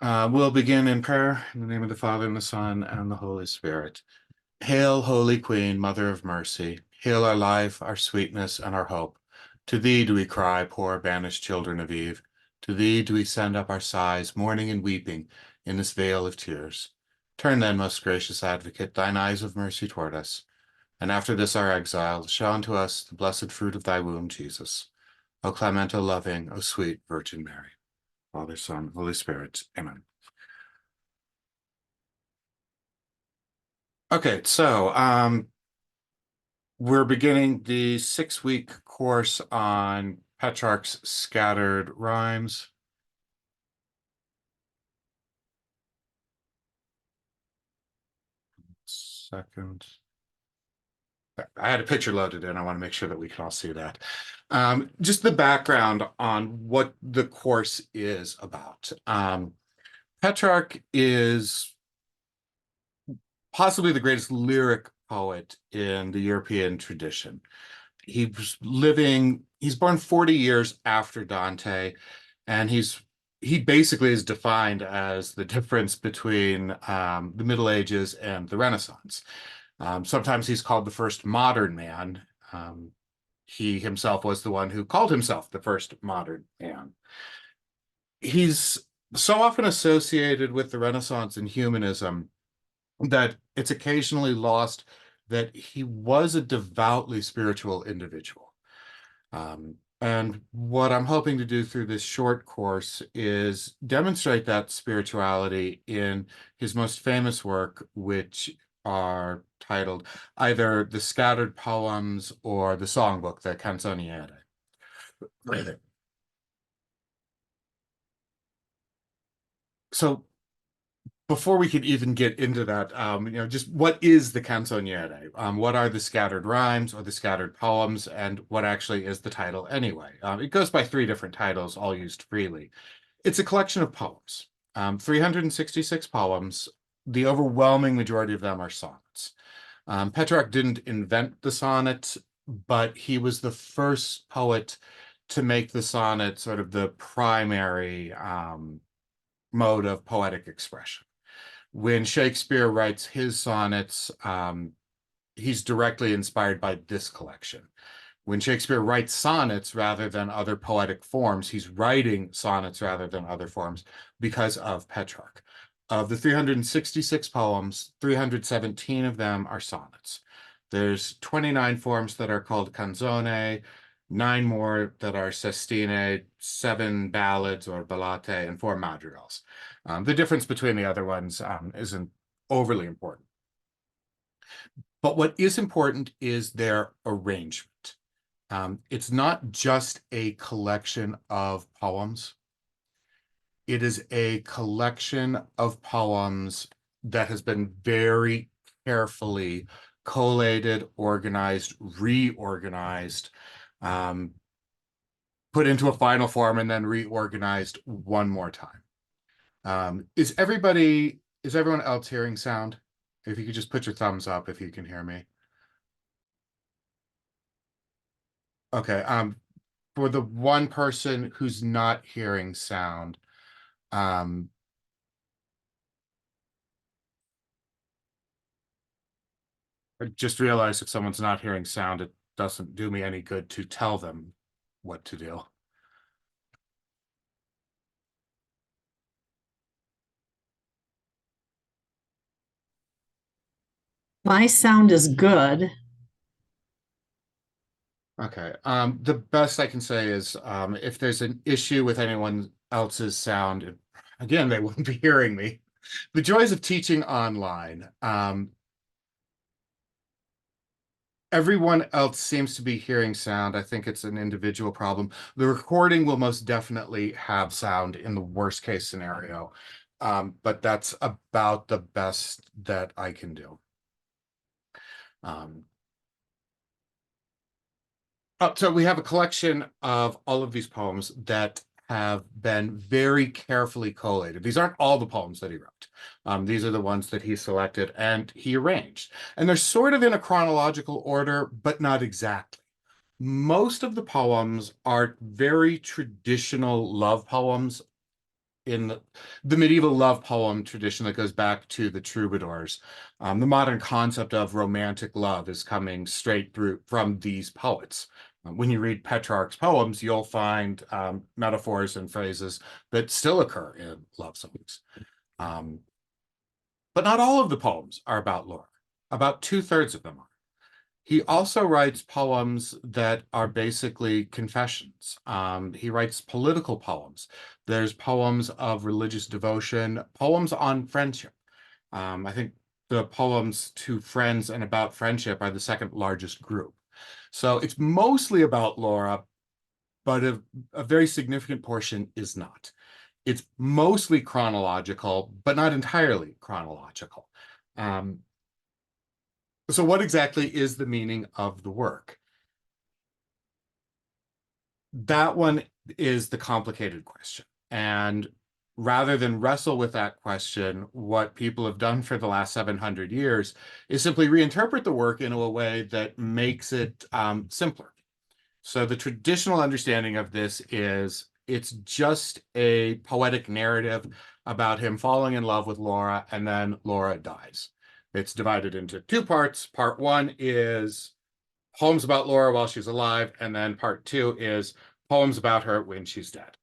We'll begin in prayer in the name of the Father, and the Son, and the Holy Spirit. Hail, Holy Queen, Mother of Mercy. Hail our life, our sweetness, and our hope. To thee do we cry, poor banished children of Eve. To thee do we send up our sighs, mourning and weeping in this vale of tears. Turn then, most gracious Advocate, thine eyes of mercy toward us, and after this our exile, show unto us the blessed fruit of thy womb, Jesus. O clement, O loving, O sweet Virgin Mary. Father, Son, Holy Spirit. Amen. Okay, so we're beginning the 6-week course on Petrarch's scattered rhymes. Second. I had a picture loaded in. I want to make sure that we can all see that. Just the background on what the course is about. Petrarch is possibly the greatest lyric poet in the European tradition. He's born 40 years after Dante, and he basically is defined as the difference between the Middle Ages and the Renaissance. Sometimes he's called the first modern man. He himself was the one who called himself the first modern man. He's so often associated with the Renaissance and humanism that it's occasionally lost that he was a devoutly spiritual individual. And what I'm hoping to do through this short course is demonstrate that spirituality in his most famous work, which are titled either The Scattered Poems or the Songbook, the Canzoniere. So before we could even get into that, just what is the canzoniere? What are the scattered rhymes or the scattered poems, and what actually is the title anyway? It goes by 3 different titles, all used freely. It's a collection of poems, 366 poems. The overwhelming majority of them are sonnets. Petrarch didn't invent the sonnet, but he was the first poet to make the sonnet sort of the primary mode of poetic expression. When Shakespeare writes his sonnets, he's directly inspired by this collection. When Shakespeare writes sonnets rather than other poetic forms, he's writing sonnets rather than other forms because of Petrarch. Of the 366 poems, 317 of them are sonnets. There's 29 forms that are called canzone, 9 more that are sestine, 7 ballads or ballate, and 4 madrigals. The difference between the other ones isn't overly important. But what is important is their arrangement. It's not just a collection of poems. It is a collection of poems that has been very carefully collated, organized, reorganized, put into a final form, and then reorganized one more time. Is everyone else hearing sound? If you could just put your thumbs up if you can hear me. Okay. For the one person who's not hearing sound, I just realized if someone's not hearing sound, it doesn't do me any good to tell them what to do. My sound is good. Okay. The best I can say is if there's an issue with anyone else's sound, again, they won't be hearing me. The joys of teaching online. Everyone else seems to be hearing sound. I think it's an individual problem. The recording will most definitely have sound in the worst case scenario. But that's about the best that I can do. Um, so we have a collection of all of these poems that have been very carefully collated. These aren't all the poems that he wrote. These are the ones that he selected and he arranged. And they're sort of in a chronological order, but not exactly. Most of the poems are very traditional love poems in the medieval love poem tradition that goes back to the troubadours. The modern concept of romantic love is coming straight through from these poets. When you read Petrarch's poems, you'll find metaphors and phrases that still occur in love songs. Um, but not all of the poems are about Laura. About two-thirds of them are. He also writes poems that are basically confessions. He writes political poems. There's poems of religious devotion, poems on friendship. I think the poems to friends and about friendship are the second largest group. So it's mostly about Laura, but a very significant portion is not. It's mostly chronological, but not entirely chronological. Um, so what exactly is the meaning of the work? That one is the complicated question. And rather than wrestle with that question, what people have done for the last 700 years is simply reinterpret the work in a way that makes it simpler. So the traditional understanding of this is it's just a poetic narrative about him falling in love with Laura, and then Laura dies. It's divided into two parts. Part one is poems about Laura while she's alive, and then part two is poems about her when she's dead.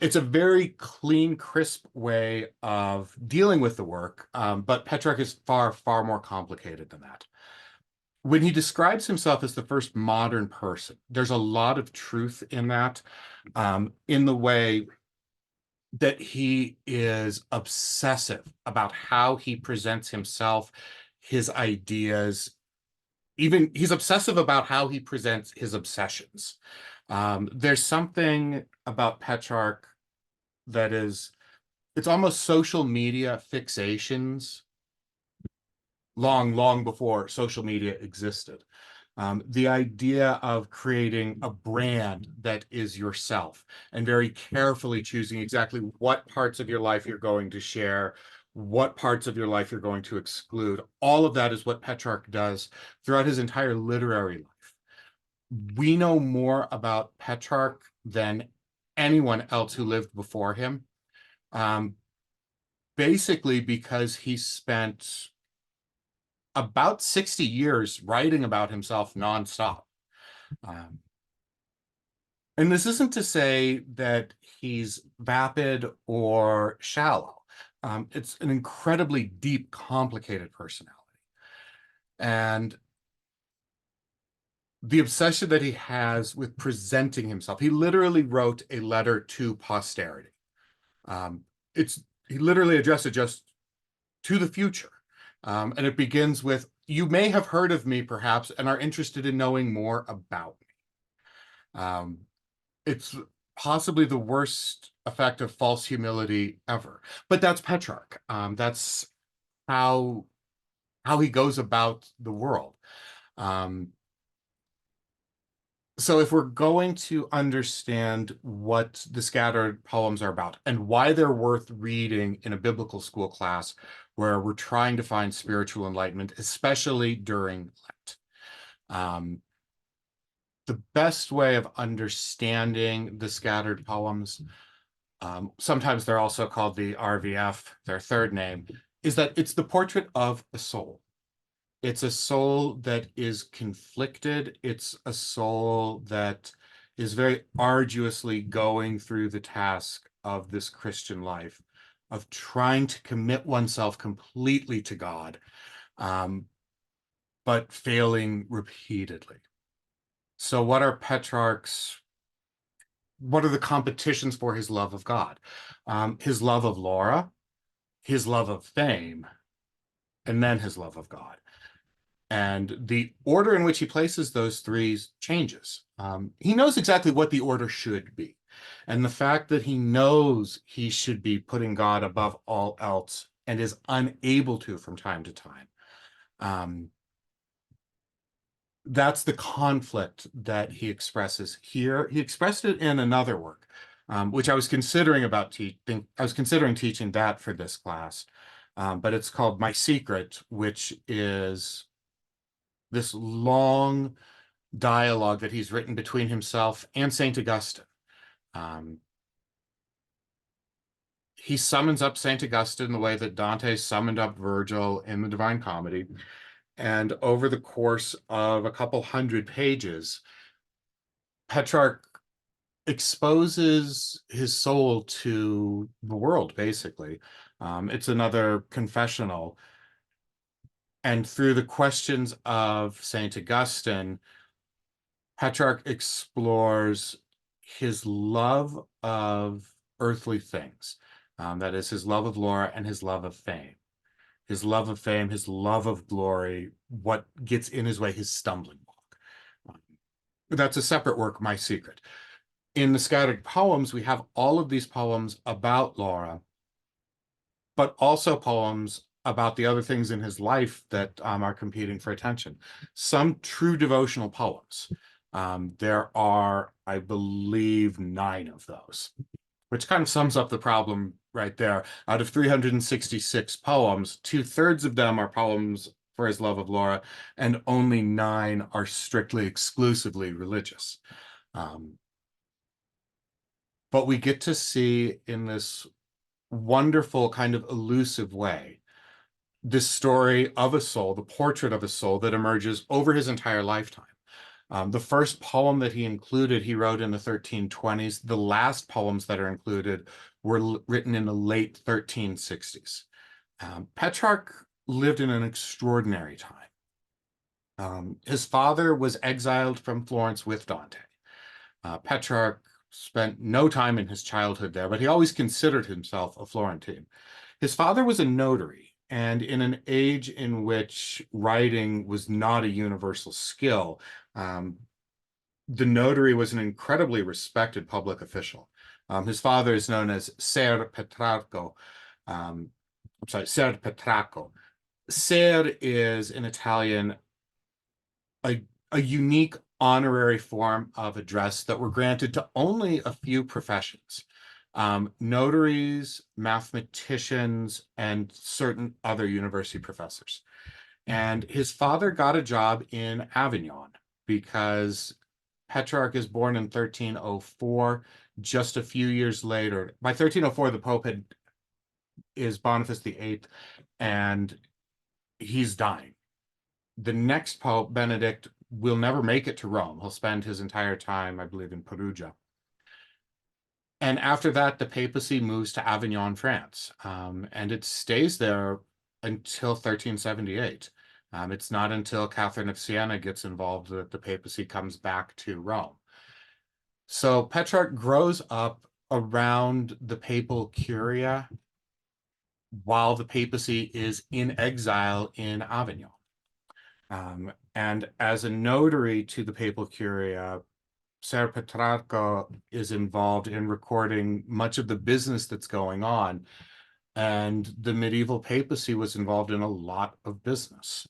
It's a very clean, crisp way of dealing with the work, but Petrarch is far, far more complicated than that. When he describes himself as the first modern person, there's a lot of truth in that, in the way that he is obsessive about how he presents himself, his ideas, even he's obsessive about how he presents his obsessions. There's something about Petrarch that is, it's almost social media fixations long, long before social media existed. The idea of creating a brand that is yourself and very carefully choosing exactly what parts of your life you're going to share, what parts of your life you're going to exclude. All of that is what Petrarch does throughout his entire literary life. We know more about Petrarch than anyone else who lived before him, um, basically because he spent about 60 years writing about himself nonstop. Um, and this isn't to say that he's vapid or shallow. It's an incredibly deep, complicated personality. And the obsession that he has with presenting himself, he literally wrote a letter to posterity. Um, he literally addressed it just to the future. And it begins with, you may have heard of me perhaps and are interested in knowing more about me. It's possibly the worst effect of false humility ever. But that's Petrarch. That's how he goes about the world. Um, so if we're going to understand what the scattered poems are about and why they're worth reading in a biblical school class where we're trying to find spiritual enlightenment, especially during Lent, the best way of understanding the scattered poems, sometimes they're also called the RVF, their third name, is that it's the portrait of a soul. It's a soul that is conflicted. It's a soul that is very arduously going through the task of this Christian life, of trying to commit oneself completely to God, but failing repeatedly. So what are the competitions for his love of God? His love of Laura, his love of fame, and then his love of God. And the order in which he places those three changes. He knows exactly what the order should be. And the fact that he knows he should be putting God above all else and is unable to from time to time. That's the conflict that he expresses here. He expressed it in another work, which I was considering teaching that for this class. But it's called My Secret, which is this long dialogue that he's written between himself and Saint Augustine. Um, he summons up Saint Augustine the way that Dante summoned up Virgil in the Divine Comedy. And over the course of a couple hundred pages, Petrarch exposes his soul to the world, basically. It's another confessional. And through the questions of Saint Augustine, Petrarch explores his love of earthly things. That is his love of Laura and his love of fame. His love of fame, his love of glory, what gets in his way, his stumbling block. That's a separate work, My Secret. In the scattered poems, we have all of these poems about Laura, but also poems about the other things in his life that are competing for attention. Some true devotional poems. There are, I believe, 9 of those, which kind of sums up the problem right there. Out of 366 poems, 2/3 of them are poems for his love of Laura, and only 9 are strictly, exclusively religious. But we get to see in this wonderful, kind of elusive way, this story of a soul, the portrait of a soul that emerges over his entire lifetime. The first poem that he included, he wrote in the 1320s. The last poems that are included were written in the late 1360s. Petrarch lived in an extraordinary time. His father was exiled from Florence with Dante. Petrarch spent no time in his childhood there, but he always considered himself a Florentine. His father was a notary, and in an age in which writing was not a universal skill, the notary was an incredibly respected public official. His father is known as Ser Petrarco. I'm sorry, Ser Petrarco. Ser is in Italian a unique honorary form of address that were granted to only a few professions. Notaries, mathematicians, and certain other university professors. And his father got a job in Avignon because Petrarch is born in 1304. Just a few years later, by 1304, the Pope is Boniface VIII, and he's dying. The next Pope, Benedict, will never make it to Rome. He'll spend his entire time, I believe, in Perugia. And after that, the papacy moves to Avignon, France, and it stays there until 1378. It's not until Catherine of Siena gets involved that the papacy comes back to Rome. So Petrarch grows up around the papal curia while the papacy is in exile in Avignon. And as a notary to the papal curia, Ser Petrarco is involved in recording much of the business that's going on. And the medieval papacy was involved in a lot of business.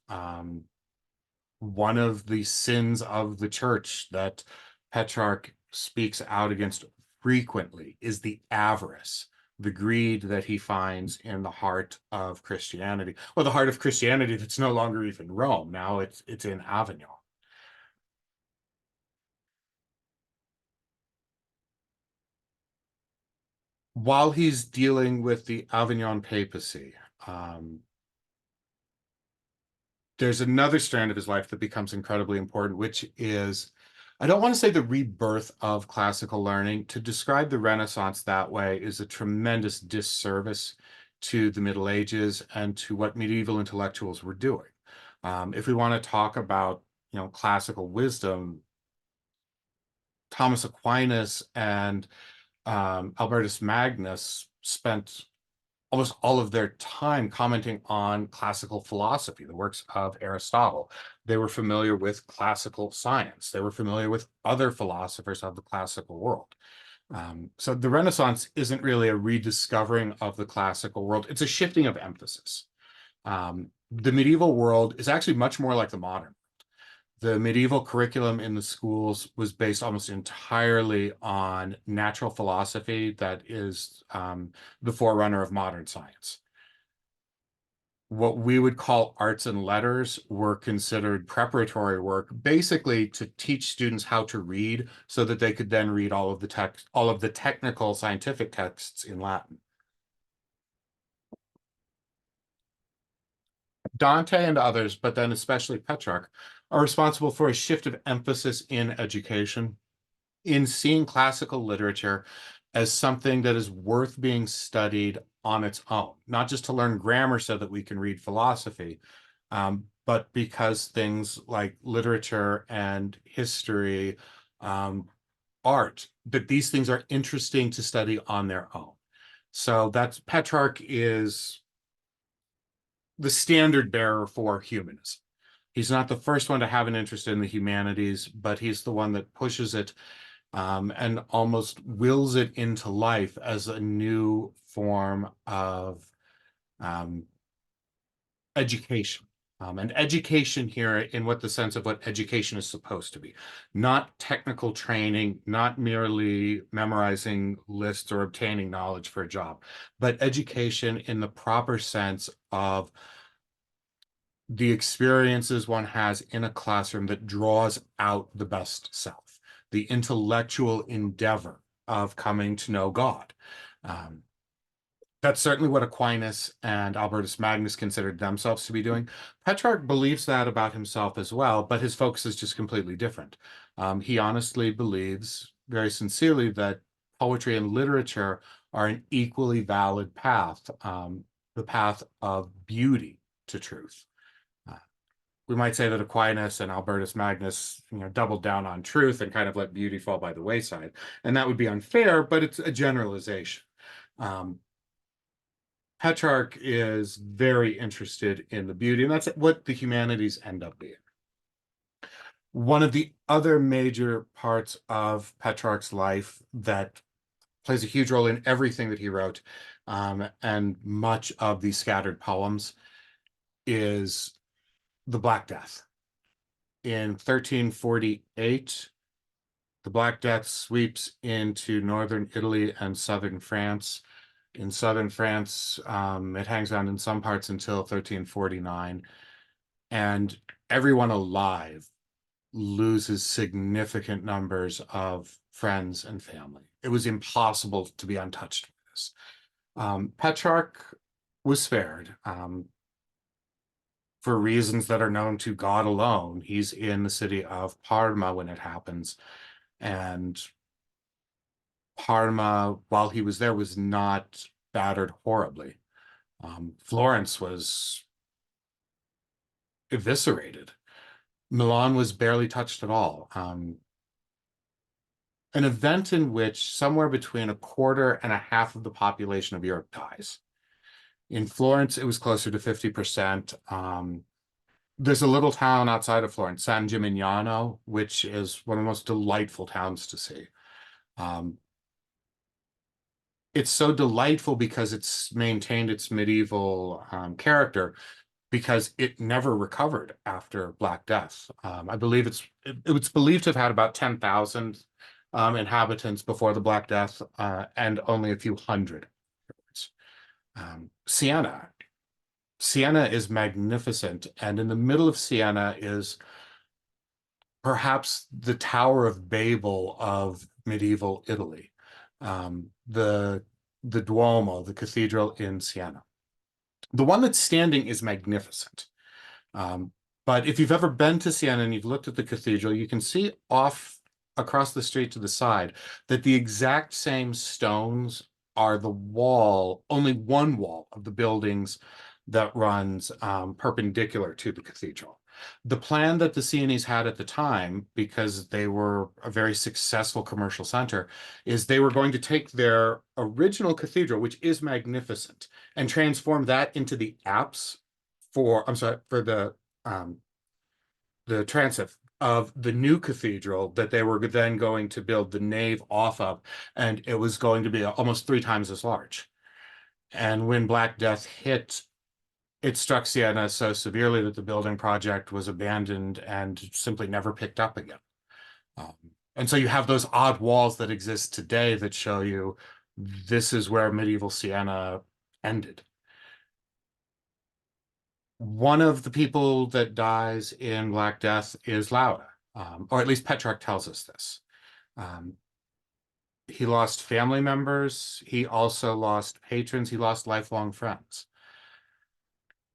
One of the sins of the church that Petrarch speaks out against frequently is the avarice, the greed that he finds in the heart of Christianity. Well, the heart of Christianity that's no longer even Rome. Now it's in Avignon. While he's dealing with the Avignon papacy, there's another strand of his life that becomes incredibly important, which is, I don't want to say the rebirth of classical learning. To describe the Renaissance that way is a tremendous disservice to the Middle Ages and to what medieval intellectuals were doing. If we want to talk about, classical wisdom, Thomas Aquinas and Albertus Magnus spent almost all of their time commenting on classical philosophy, the works of Aristotle. They were familiar with classical science. They were familiar with other philosophers of the classical world. So the Renaissance isn't really a rediscovering of the classical world. It's a shifting of emphasis. The medieval world is actually much more like the modern. The medieval curriculum in the schools was based almost entirely on natural philosophy that is the forerunner of modern science. What we would call arts and letters were considered preparatory work, basically to teach students how to read so that they could then read all of the technical scientific texts in Latin. Dante and others, but then especially Petrarch, are responsible for a shift of emphasis in education, in seeing classical literature as something that is worth being studied on its own, not just to learn grammar so that we can read philosophy, but because things like literature and history, um, art, that these things are interesting to study on their own. So that's Petrarch is the standard bearer for humanism. He's not the first one to have an interest in the humanities, but he's the one that pushes it and almost wills it into life as a new form of um, education. And education here in what the sense of what education is supposed to be, not technical training, not merely memorizing lists or obtaining knowledge for a job, but education in the proper sense of the experiences one has in a classroom that draws out the best self, the intellectual endeavor of coming to know God. Um, that's certainly what Aquinas and Albertus Magnus considered themselves to be doing. Petrarch believes that about himself as well, but his focus is just completely different. He honestly believes, very sincerely, that poetry and literature are an equally valid path, the path of beauty to truth. Uh, we might say that Aquinas and Albertus Magnus, doubled down on truth and kind of let beauty fall by the wayside. And that would be unfair, but it's a generalization. Um, Petrarch is very interested in the beauty, and that's what the humanities end up being. One of the other major parts of Petrarch's life that plays a huge role in everything that he wrote, and much of the scattered poems, is the Black Death. In 1348, the Black Death sweeps into northern Italy and southern France. In southern France, it hangs on in some parts until 1349, and everyone alive loses significant numbers of friends and family. It was impossible to be untouched by this. Petrarch was spared for reasons that are known to God alone. He's in the city of Parma when it happens, and Parma, while he was there, was not battered horribly. Florence was eviscerated. Milan was barely touched at all. An event in which somewhere between a quarter and a half of the population of Europe dies. In Florence, it was closer to 50%. There's a little town outside of Florence, San Gimignano, which is one of the most delightful towns to see. Um, it's so delightful because it's maintained its medieval character, because it never recovered after Black Death. I believe it was believed to have had about 10,000 inhabitants before the Black Death, and only a few hundred. Siena. Siena is magnificent, and in the middle of Siena is perhaps the Tower of Babel of medieval Italy, the Duomo, the cathedral in Siena. The one that's standing is magnificent. Um, but if you've ever been to Siena and you've looked at the cathedral, you can see off across the street to the side that the exact same stones are the wall, only one wall of the buildings that runs perpendicular to the cathedral. The plan that the Sienese had at the time, because they were a very successful commercial center, is they were going to take their original cathedral, which is magnificent, and transform that into the apse I'm sorry, for the transept of the new cathedral that they were then going to build the nave off of, and it was going to be almost 3 times as large. And when Black Death hit, it struck Siena so severely that the building project was abandoned and simply never picked up again. Um, and so you have those odd walls that exist today that show you this is where medieval Siena ended. One of the people that dies in Black Death is Lauda, or at least Petrarch tells us this. Um, he lost family members. He also lost patrons. He lost lifelong friends.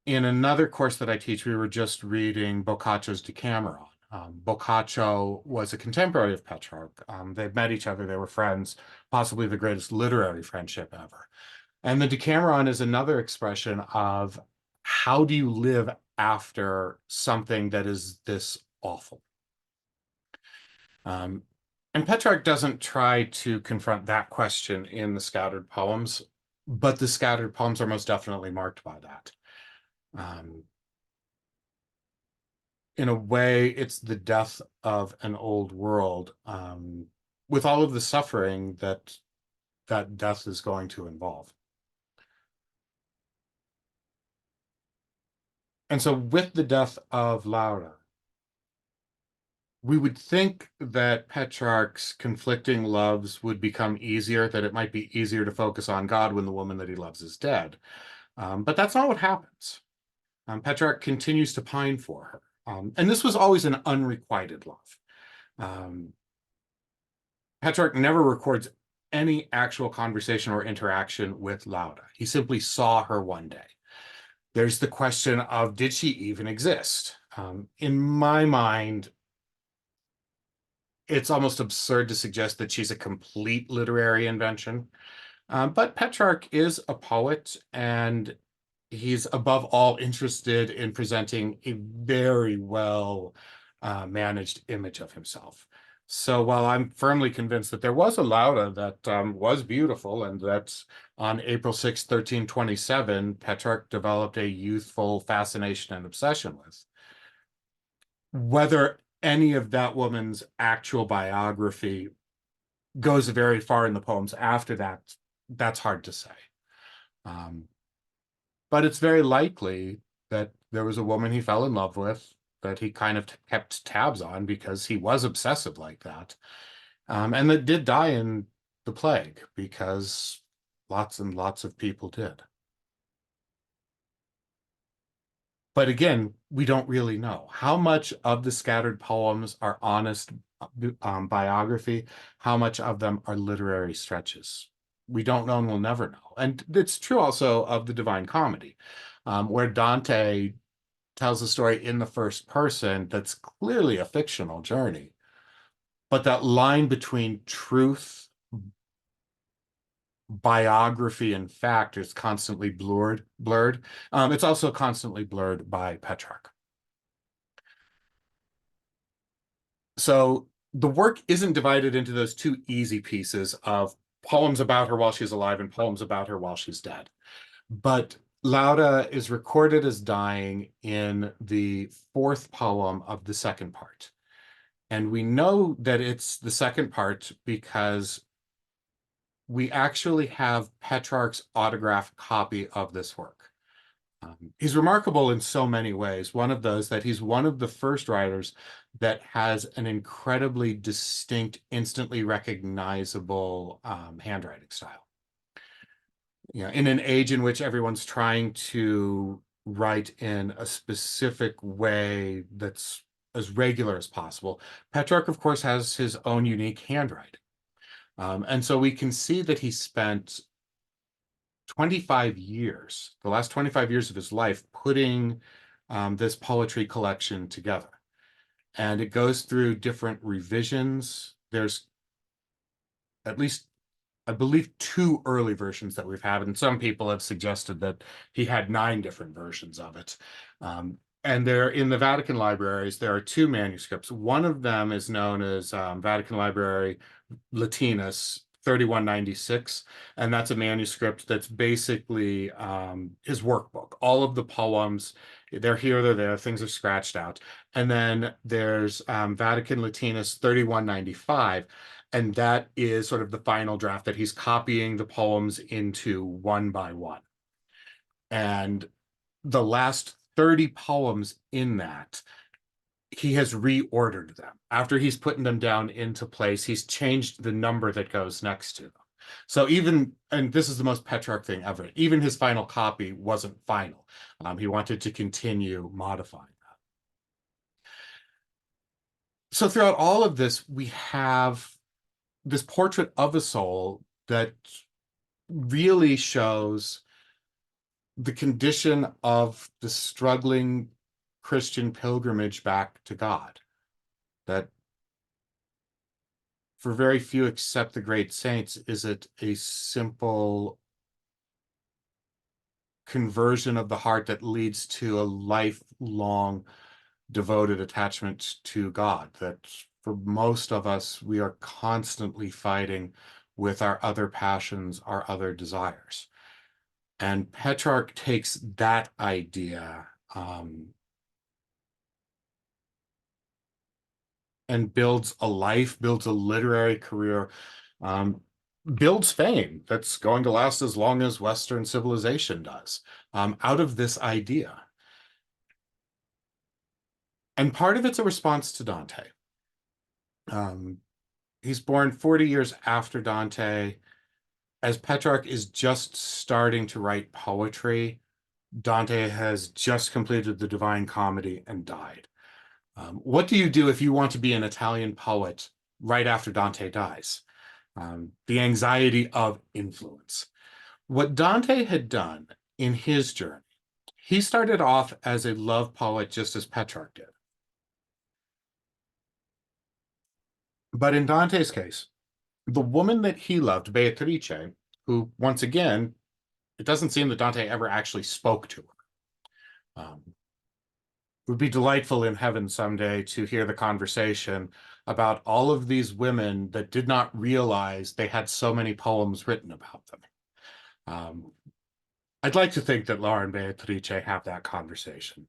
In another course that I teach, we were just reading Boccaccio's Decameron. Boccaccio was a contemporary of Petrarch. They'd met each other, they were friends, possibly the greatest literary friendship ever. And the Decameron is another expression of how do you live after something that is this awful? Um, and Petrarch doesn't try to confront that question in the scattered poems, but the scattered poems are most definitely marked by that. Um, in a way, it's the death of an old world, with all of the suffering that that death is going to involve. And so with the death of Laura, we would think that Petrarch's conflicting loves would become easier, that it might be easier to focus on God when the woman that he loves is dead. But that's not what happens. Petrarch continues to pine for her. And this was always an unrequited love. Um, Petrarch never records any actual conversation or interaction with Lauda. He simply saw her one day. There's the question of, did she even exist? In my mind, it's almost absurd to suggest that she's a complete literary invention. But Petrarch is a poet, and he's above all interested in presenting a very well managed image of himself. So while I'm firmly convinced that there was a Laura that was beautiful and that on April 6, 1327, Petrarch developed a youthful fascination and obsession with, whether any of that woman's actual biography goes very far in the poems after that, that's hard to say. Um, but it's very likely that there was a woman he fell in love with that he kind of kept tabs on because he was obsessive like that. And that did die in the plague because lots and lots of people did. But again, we don't really know how much of the scattered poems are honest biography, how much of them are literary stretches. We don't know and we'll never know. And it's true also of the Divine Comedy, where Dante tells a story in the first person that's clearly a fictional journey. But that line between truth, biography, and fact is constantly blurred. It's also constantly blurred by Petrarch. So the work isn't divided into those two easy pieces of poems about her while she's alive and poems about her while she's dead. But Laura is recorded as dying in the fourth poem of the second part. And we know that it's the second part because we actually have Petrarch's autographed copy of this work. He's remarkable in so many ways. One of those that he's one of the first writers that has an incredibly distinct, instantly recognizable handwriting style. You know, in an age in which everyone's trying to write in a specific way that's as regular as possible, Petrarch, of course, has his own unique handwriting. And so we can see that he spent 25 years, the last 25 years of his life, putting this poetry collection together. And it goes through different revisions. There's at least, I believe, two early versions that we've had, and some people have suggested that he had 9 different versions of it. And there, in the Vatican libraries, there are 2 manuscripts. One of them is known as Vatican Library Latinus 3196, and that's a manuscript that's basically his workbook. All of the poems, they're here, they're there, things are scratched out. And then there's Vatican Latinus 3195, and that is sort of the final draft that he's copying the poems into one by one. And the last 30 poems in that, he has reordered them. After he's putting them down into place, he's changed the number that goes next to them. So even, and this is the most Petrarch thing ever, even his final copy wasn't final. He wanted to continue modifying that. So throughout all of this, we have this portrait of a soul that really shows the condition of the struggling Christian pilgrimage back to God. That for very few except the great saints is it a simple conversion of the heart that leads to a lifelong devoted attachment to God. That for most of us, we are constantly fighting with our other passions, our other desires. And Petrarch takes that idea and builds a life, builds a literary career, um, builds fame that's going to last as long as Western civilization does, out of this idea. And part of it's a response to Dante. Um, he's born 40 years after Dante. As Petrarch is just starting to write poetry, Dante has just completed the Divine Comedy and died. What do you do if you want to be an Italian poet right after Dante dies? The anxiety of influence. What Dante had done in his journey, he started off as a love poet just as Petrarch did. But in Dante's case, the woman that he loved, Beatrice, who, once again, it doesn't seem that Dante ever actually spoke to her. It would be delightful in heaven someday to hear the conversation about all of these women that did not realize they had so many poems written about them. Um, I'd like to think that Laura and Beatrice have that conversation.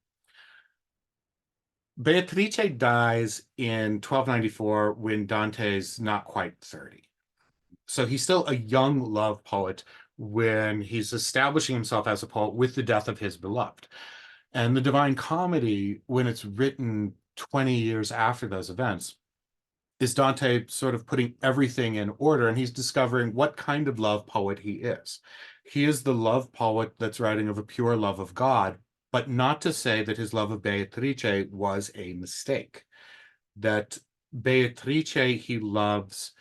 Beatrice dies in 1294 when Dante's not quite 30. So he's still a young love poet when he's establishing himself as a poet with the death of his beloved. And the Divine Comedy, when it's written 20 years after those events, is Dante sort of putting everything in order, and he's discovering what kind of love poet he is. He is the love poet that's writing of a pure love of God, but not to say that his love of Beatrice was a mistake. That Beatrice he loves,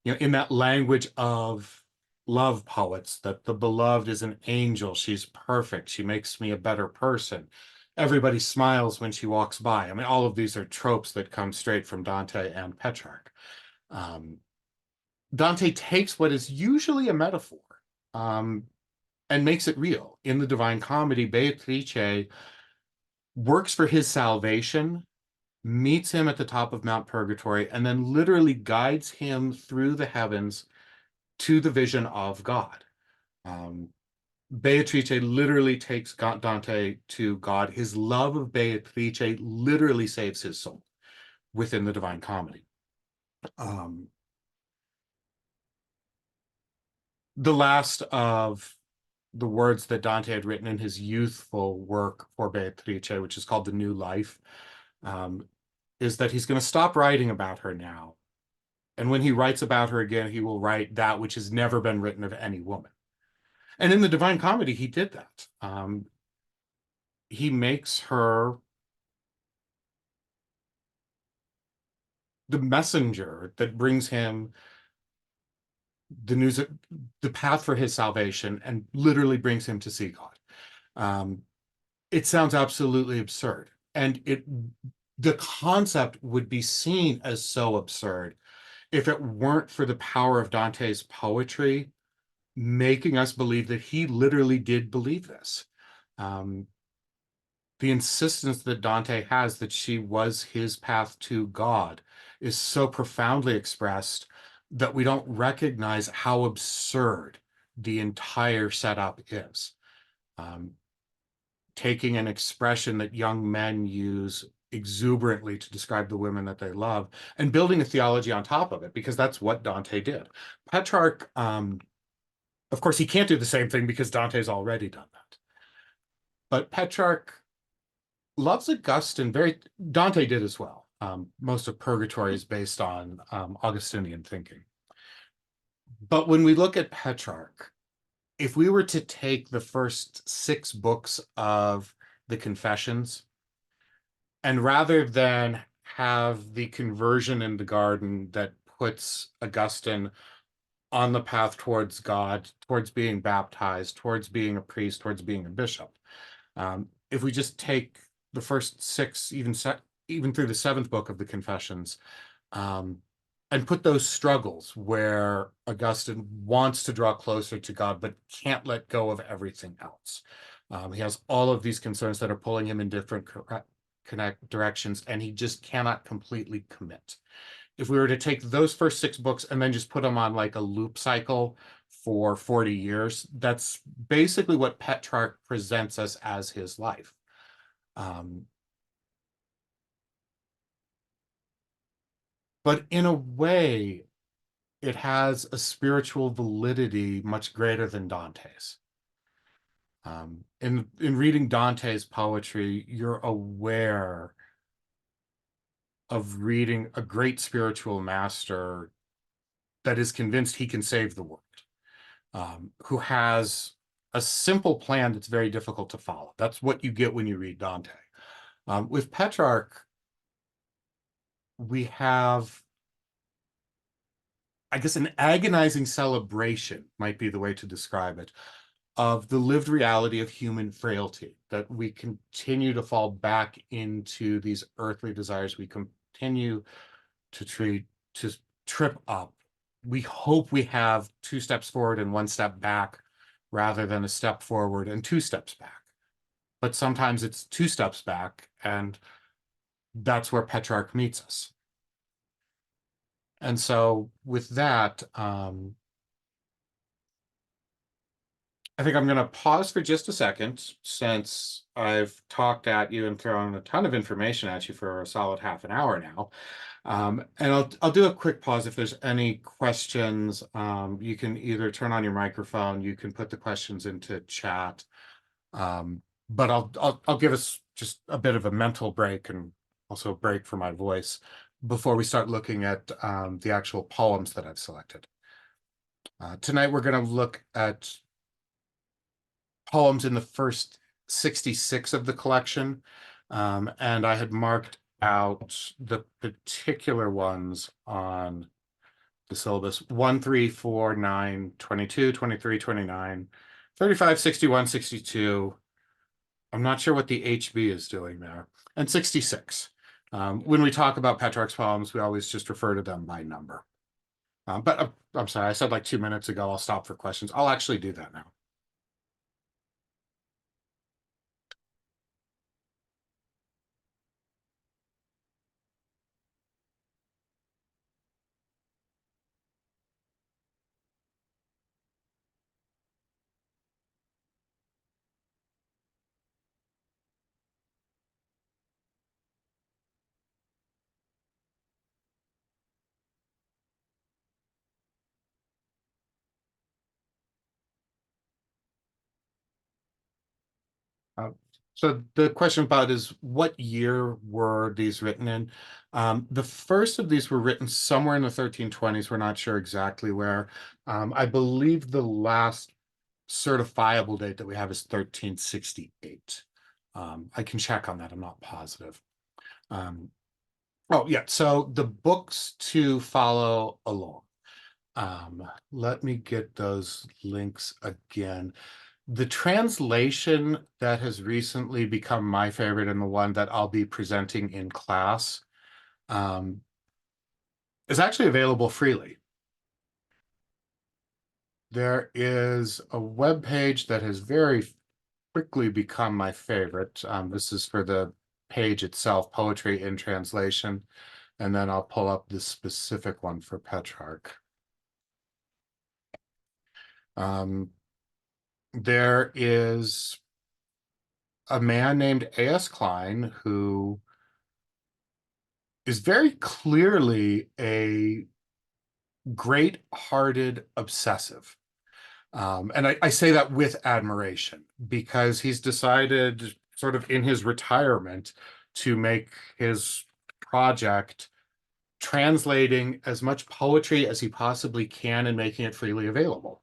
in that language of love poets, that the beloved is an angel, she's perfect, she makes me a better person. Everybody smiles when she walks by. I mean, all of these are tropes that come straight from Dante and Petrarch. Um, Dante takes what is usually a metaphor um, and makes it real. In the Divine Comedy, Beatrice works for his salvation, meets him at the top of Mount Purgatory, and then literally guides him through the heavens to the vision of God. Um, Beatrice literally takes Dante to God. His love of Beatrice literally saves his soul within the Divine Comedy. Um, the last of the words that Dante had written in his youthful work for Beatrice, which is called The New Life, um, is that he's going to stop writing about her now. And when he writes about her again, he will write that which has never been written of any woman. And in the Divine Comedy, he did that. He makes her the messenger that brings him the news, the path for his salvation, and literally brings him to see God. It sounds absolutely absurd. And the concept would be seen as so absurd if it weren't for the power of Dante's poetry making us believe that he literally did believe this. Um, the insistence that Dante has that she was his path to God is so profoundly expressed that we don't recognize how absurd the entire setup is. Um, Taking an expression that young men use exuberantly to describe the women that they love and building a theology on top of it, because that's what Dante did. Petrarch, of course, he can't do the same thing because Dante's already done that. But Petrarch loves Augustine. Dante did as well. Most of Purgatory is based on Augustinian thinking. But when we look at Petrarch, if we were to take the first 6 books of the Confessions, and rather than have the conversion in the garden that puts Augustine on the path towards God, towards being baptized, towards being a priest, towards being a bishop. If we just take the first six, even through the seventh book of the Confessions, um, and put those struggles where Augustine wants to draw closer to God but can't let go of everything else. He has all of these concerns that are pulling him in different connect directions, and he just cannot completely commit. If we were to take those first six books and then just put them on like a loop cycle for 40 years, that's basically what Petrarch presents us as his life. Um, but in a way, it has a spiritual validity much greater than Dante's. In reading Dante's poetry, you're aware of reading a great spiritual master that is convinced he can save the world, who has a simple plan that's very difficult to follow. That's what you get when you read Dante. With Petrarch, we have, I guess, an agonizing celebration might be the way to describe it, of the lived reality of human frailty, that we continue to fall back into these earthly desires. We continue to trip up. We hope we have two steps forward and one step back rather than a step forward and two steps back. But sometimes it's two steps back, and that's where Petrarch meets us. And so with that, I think I'm going to pause for just a second, since I've talked at you and thrown a ton of information at you for a solid half an hour now. And I'll do a quick pause. If there's any questions, you can either turn on your microphone, you can put the questions into chat. But I'll give us just a bit of a mental break and also a break for my voice before we start looking at the actual poems that I've selected. Tonight we're going to look at poems in the first 66 of the collection. And I had marked out the particular ones on the syllabus: 1, 3, 4, 9, 22, 23, 29, 35, 61, 62. I'm not sure what the HB is doing there. And 66. When we talk about Petrarch's poems, we always just refer to them by number. But I'm sorry, I said like 2 minutes ago, I'll stop for questions. I'll actually do that now. Uh, so the question about is, what year were these written in? The first of these were written somewhere in the 1320s. We're not sure exactly where. I believe the last certifiable date that we have is 1368. I can check on that. I'm not positive. Oh, yeah. So the books to follow along. Let me get those links again. The translation that has recently become my favorite, and the one that I'll be presenting in class, is actually available freely. There is a web page that has very quickly become my favorite. This is for the page itself, Poetry in Translation, and then I'll pull up the specific one for Petrarch. There is a man named A.S. Klein who is very clearly a great-hearted obsessive. And I say that with admiration, because he's decided sort of in his retirement to make his project translating as much poetry as he possibly can and making it freely available.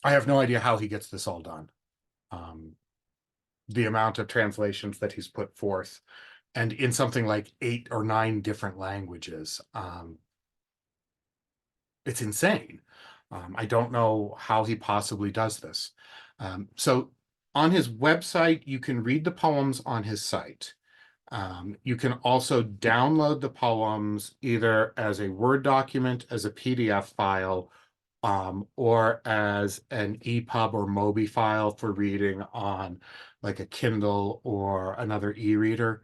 I have no idea how he gets this all done. The amount of translations that he's put forth, and in something like 8 or 9 different languages. It's insane. I don't know how he possibly does this. So on his website, you can read the poems on his site. You can also download the poems either as a Word document, as a PDF file, or as an EPUB or Mobi file for reading on like a Kindle or another e-reader.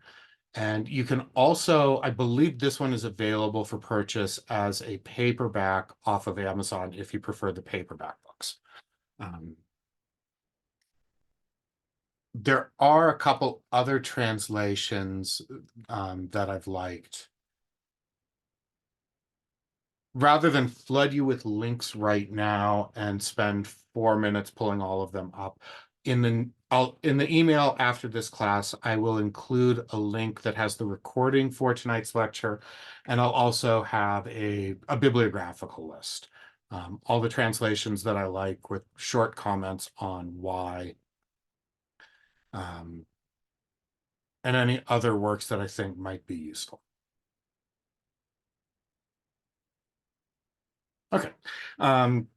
And you can also, I believe this one is available for purchase as a paperback off of Amazon if you prefer the paperback books. Um, there are a couple other translations that I've liked. Rather than flood you with links right now and spend 4 minutes pulling all of them up, in the email after this class, I will include a link that has the recording for tonight's lecture, and I'll also have a bibliographical list. All the translations that I like with short comments on why, um, and any other works that I think might be useful. Okay. Um,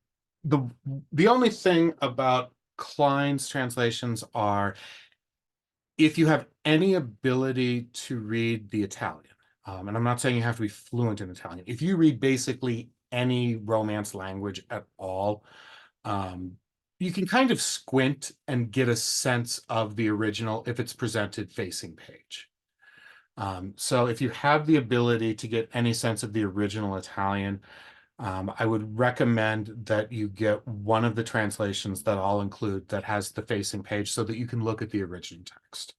the the only thing about Klein's translations are if you have any ability to read the Italian, and I'm not saying you have to be fluent in Italian, if you read basically any Romance language at all, um, you can kind of squint and get a sense of the original if it's presented facing page. So if you have the ability to get any sense of the original Italian, I would recommend that you get one of the translations that I'll include that has the facing page so that you can look at the original text.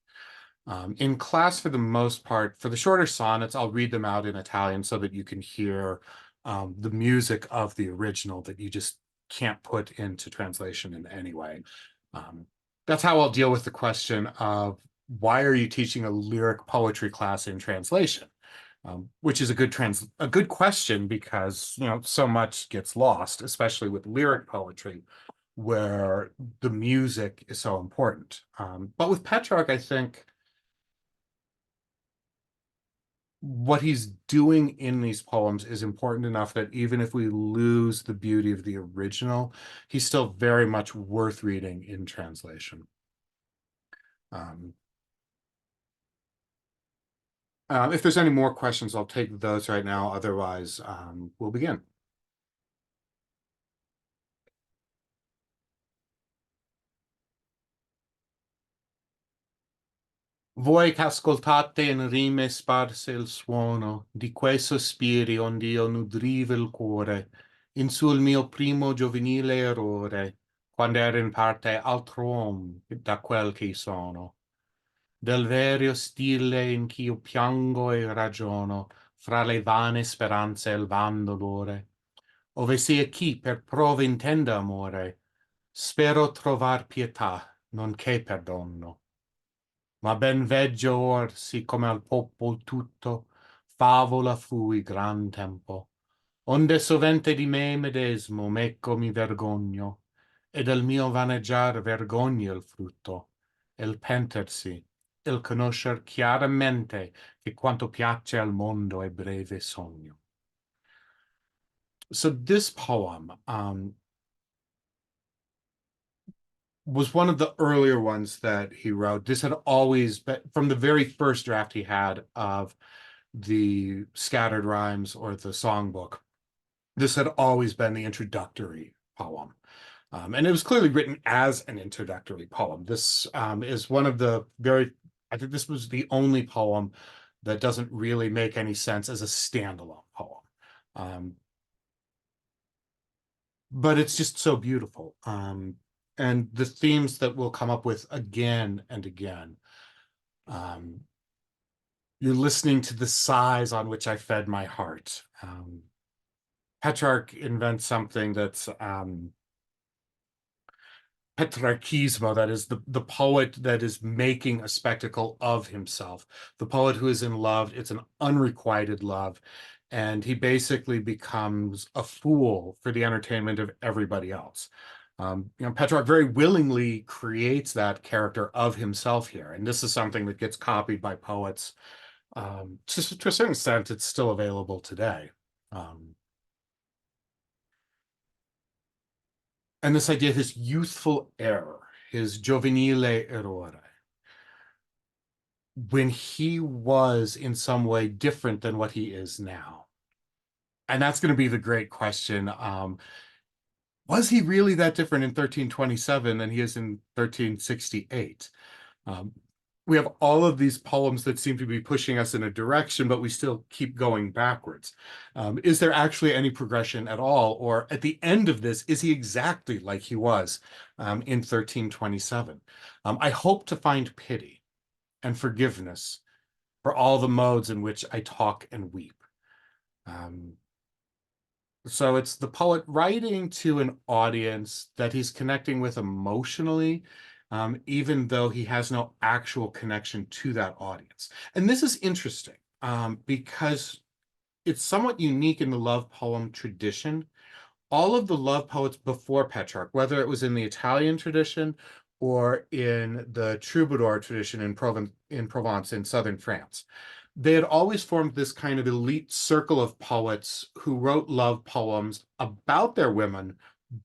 In class, for the most part, for the shorter sonnets, I'll read them out in Italian so that you can hear the music of the original that you just can't put into translation in any way. Um, that's how I'll deal with the question of why are you teaching a lyric poetry class in translation? Which is a good question because so much gets lost, especially with lyric poetry, where the music is so important. But with Petrarch, I think what he's doing in these poems is important enough that even if we lose the beauty of the original, he's still very much worth reading in translation. Um, if there's any more questions, I'll take those right now. Otherwise, we'll begin. Voi che ascoltate in rime sparse il suono di quei sospiri ond'io nudrivo il cuore in sul mio primo giovanile errore, quando ero in parte altro uomo da quel che sono. Del vero stile in ch'io piango e ragiono fra le vane speranze e il van dolore, ove sia chi per prove intenda amore, spero trovar pietà, non che perdono. Ma ben veggio or, sì come al popol tutto, favola fui gran tempo, onde sovente di me medesmo mecco mi vergogno, e del mio vaneggiar vergogna il frutto, il pentersi, il conoscer chiaramente che quanto piace al mondo è breve sogno. So this poem was one of the earlier ones that he wrote. This had always been from the very first draft he had of the scattered rhymes or the songbook. This had always been the introductory poem. And it was clearly written as an introductory poem. This is one of the I think this was the only poem that doesn't really make any sense as a standalone poem. But it's just so beautiful. And the themes that we'll come up with again and again. You're listening to the sighs on which I fed my heart. Petrarch invents something that's Petrarchismo, that is the poet that is making a spectacle of himself, the poet who is in love. It's an unrequited love, and he basically becomes a fool for the entertainment of everybody else. Petrarch very willingly creates that character of himself here, and this is something that gets copied by poets. To a certain extent, it's still available today. Um, And this idea of his youthful error, his giovanile errore, when he was in some way different than what he is now. And that's going to be the great question. Was he really that different in 1327 than he is in 1368? Um, we have all of these poems that seem to be pushing us in a direction, but we still keep going backwards. Is there actually any progression at all? Or at the end of this, is he exactly like he was in 1327? I hope to find pity and forgiveness for all the modes in which I talk and weep. Um, so it's the poet writing to an audience that he's connecting with emotionally, even though he has no actual connection to that audience. And this is interesting because it's somewhat unique in the love poem tradition. All of the love poets before Petrarch, whether it was in the Italian tradition or in the troubadour tradition in Provence in southern France, they had always formed this kind of elite circle of poets who wrote love poems about their women,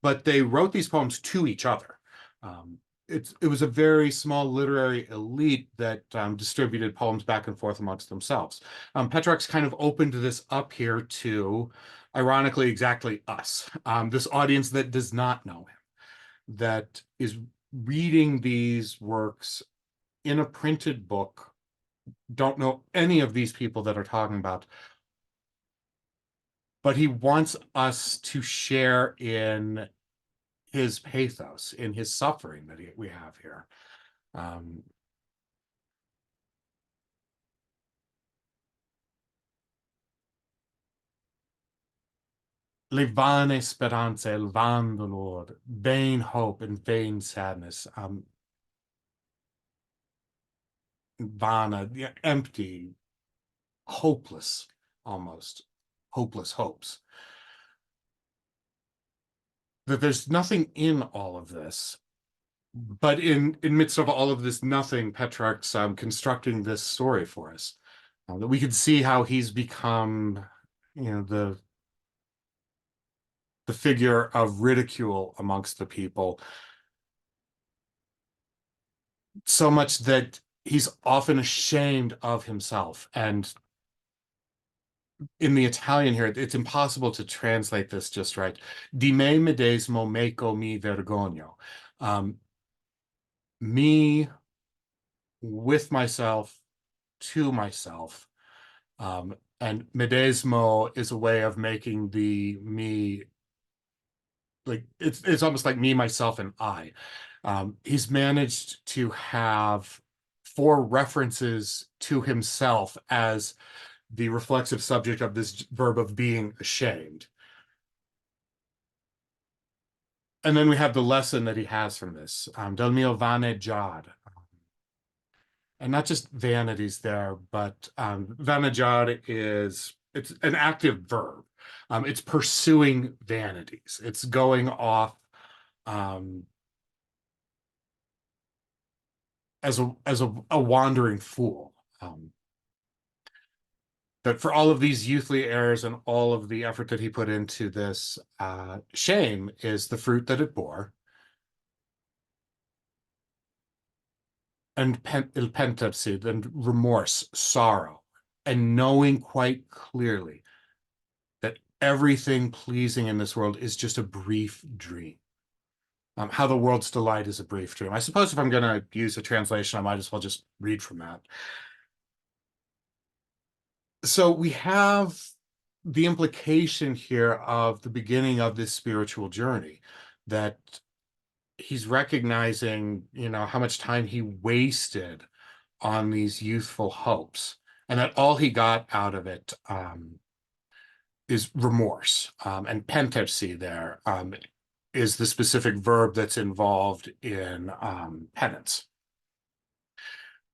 but they wrote these poems to each other. Um, it was a very small literary elite that distributed poems back and forth amongst themselves. Petrarch's kind of opened this up here to, ironically, exactly us, this audience that does not know him, that is reading these works in a printed book, don't know any of these people that are talking about, but he wants us to share in his pathos, in his suffering that we have here. Um, Le vane speranze, il van dolor, vain hope and vain sadness. Vana, yeah, empty, hopeless, almost hopeless hopes. That there's nothing in all of this, but in midst of all of this nothing, Petrarch's constructing this story for us. That we could see how he's become, the figure of ridicule amongst the people, so much that he's often ashamed of himself. And in the Italian here, it's impossible to translate this just right. Di me medesimo meco mi vergogno. Me with myself, to myself. And medesmo is a way of making the me, like it's almost like me, myself, and I. He's managed to have four references to himself as the reflexive subject of this verb of being ashamed. And then we have the lesson that he has from this, del mio vaneggiare. And not just vanities there, but vaneggiare it's an active verb. It's pursuing vanities. It's going off um, as a wandering fool. That for all of these youthly errors and all of the effort that he put into this, shame is the fruit that it bore, and il pentersi, and remorse, sorrow, and knowing quite clearly that everything pleasing in this world is just a brief dream. How the world's delight is a brief dream. I suppose if I'm going to use a translation, I might as well just read from that. So we have the implication here of the beginning of this spiritual journey, that he's recognizing, how much time he wasted on these youthful hopes, and that all he got out of it is remorse. And pentersi there is the specific verb that's involved in penance.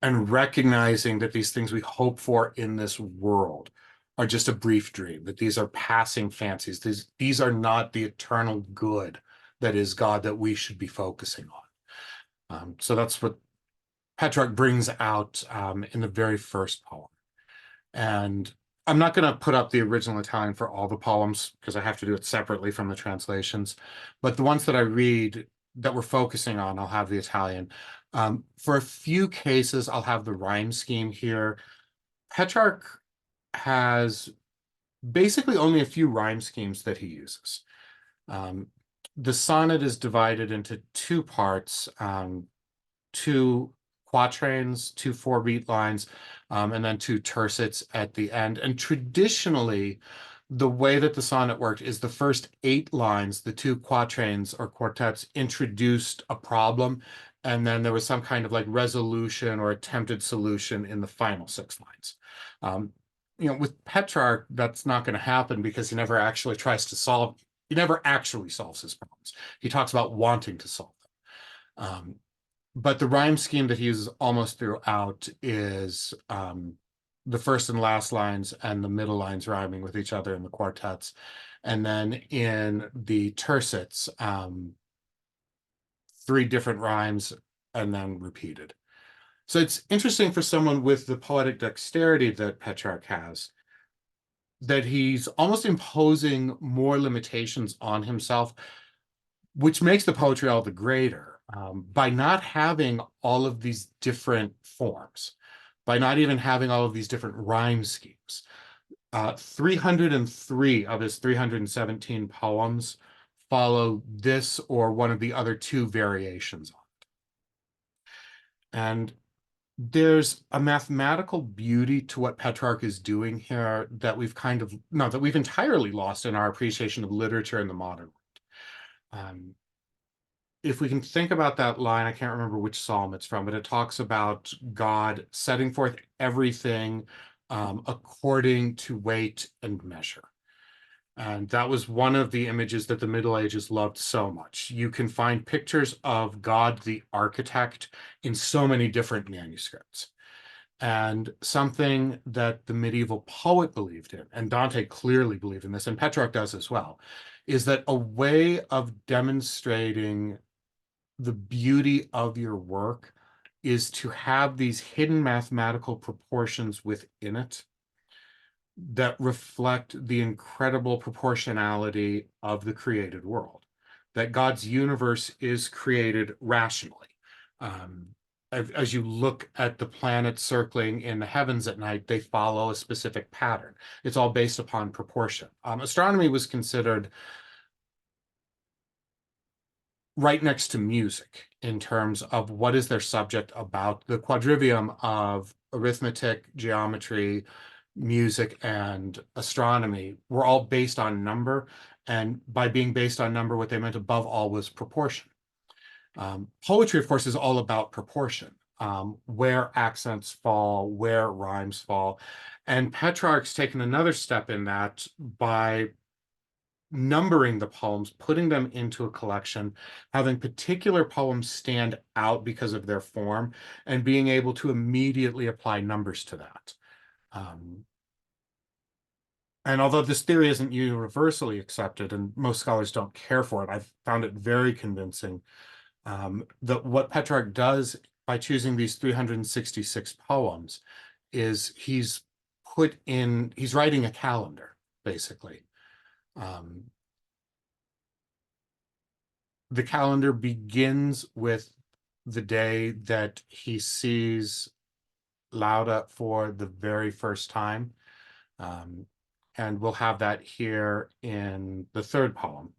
And recognizing that these things we hope for in this world are just a brief dream, that these are passing fancies. These are not the eternal good that is God that we should be focusing on. So that's what Petrarch brings out in the very first poem. And I'm not going to put up the original Italian for all the poems because I have to do it separately from the translations. But the ones that I read that we're focusing on, I'll have the Italian. For a few cases, I'll have the rhyme scheme here. Petrarch has basically only a few rhyme schemes that he uses. Um, the sonnet is divided into two parts, two quatrains, two four-beat lines, and then two tercets at the end. And traditionally, the way that the sonnet worked is the first 8 lines, the two quatrains or quartets introduced a problem, and then there was some kind of like resolution or attempted solution in the final 6 lines. Um, with Petrarch, that's not going to happen because he never actually tries to solve, he never actually solves his problems. He talks about wanting to solve them. But the rhyme scheme that he uses almost throughout is the first and last lines and the middle lines rhyming with each other in the quartets. And then in the tercets, 3 different rhymes and then repeated. So it's interesting for someone with the poetic dexterity that Petrarch has, that he's almost imposing more limitations on himself, which makes the poetry all the greater, by not having all of these different forms, by not even having all of these different rhyme schemes. 303 of his 317 poems follow this or one of the other 2 variations on it. And there's a mathematical beauty to what Petrarch is doing here that we've kind of, no, that we've entirely lost in our appreciation of literature in the modern world. If we can think about that line, I can't remember which psalm it's from, but it talks about God setting forth everything according to weight and measure. And that was one of the images that the Middle Ages loved so much. You can find pictures of God the architect in so many different manuscripts. And something that the medieval poet believed in, and Dante clearly believed in this, and Petrarch does as well, is that a way of demonstrating the beauty of your work is to have these hidden mathematical proportions within it that reflect the incredible proportionality of the created world, that God's universe is created rationally. As you look at the planets circling in the heavens at night, they follow a specific pattern. It's all based upon proportion. Astronomy was considered right next to music in terms of what is their subject about. The quadrivium of arithmetic, geometry, music, and astronomy were all based on number. And by being based on number, what they meant above all was proportion. Poetry, of course, is all about proportion, where accents fall, where rhymes fall. And Petrarch's taken another step in that by numbering the poems, putting them into a collection, having particular poems stand out because of their form, and being able to immediately apply numbers to that. And although this theory isn't universally accepted, and most scholars don't care for it, I've found it very convincing that what Petrarch does by choosing these 366 poems is he's writing a calendar, basically. The calendar begins with the day that he sees Lauda for the very first time. And we'll have that here in the 3rd poem.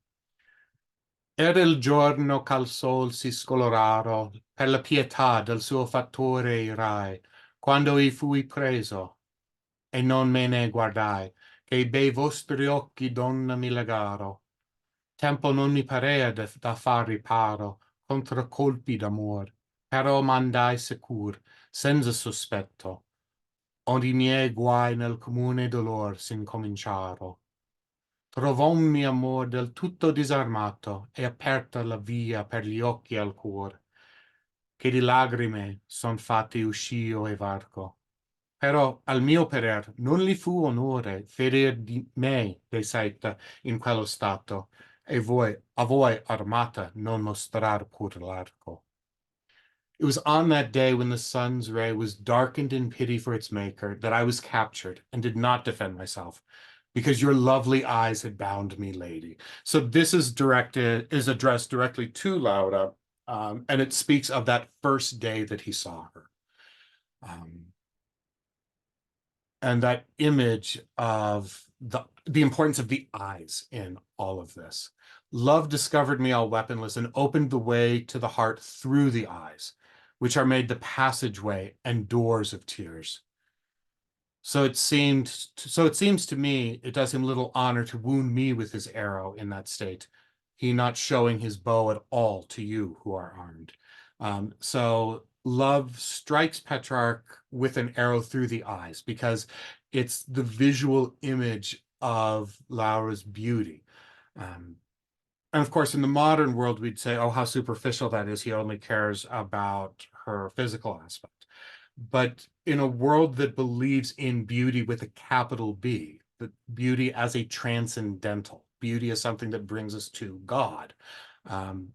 Era il giorno ch'al sol si scoloraro per la pietà del suo fattore irai, quando i fui preso, e non me ne guardai, che i bei vostri occhi, donna, mi legaro. Tempo non mi parea da far riparo contro colpi d'amor, però m'andai sicur, senza sospetto, onde i miei guai nel comune dolor s'incominciaro. Trovommi amor del tutto disarmato e aperta la via per gli occhi al cuor, che di lagrime son fatti uscio e varco. Però al mio parer non li fu onore ferir di me de saita in quello stato, e voi, a voi armata non mostrar pur l'arco. It was on that day when the sun's ray was darkened in pity for its maker that I was captured and did not defend myself, because your lovely eyes had bound me, lady. So this is addressed directly to Laura, and it speaks of that first day that he saw her. Um, and that image of the importance of the eyes in all of this. Love discovered me all weaponless and opened the way to the heart through the eyes, which are made the passageway and doors of tears. So it seems to me it does him little honor to wound me with his arrow in that state, he not showing his bow at all to you who are armed. So love strikes Petrarch with an arrow through the eyes because it's the visual image of Laura's beauty. Um, and of course, in the modern world, we'd say, oh, how superficial that is. He only cares about her physical aspect. But in a world that believes in beauty with a capital B, that beauty as a transcendental, beauty as something that brings us to God, um,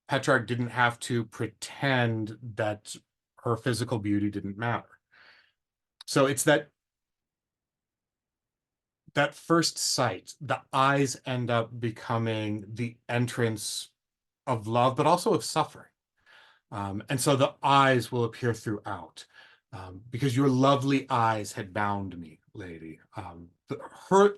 Petrarch didn't have to pretend that her physical beauty didn't matter. So it's that first sight, the eyes end up becoming the entrance of love, but also of suffering. And so the eyes will appear throughout, because your lovely eyes had bound me, lady.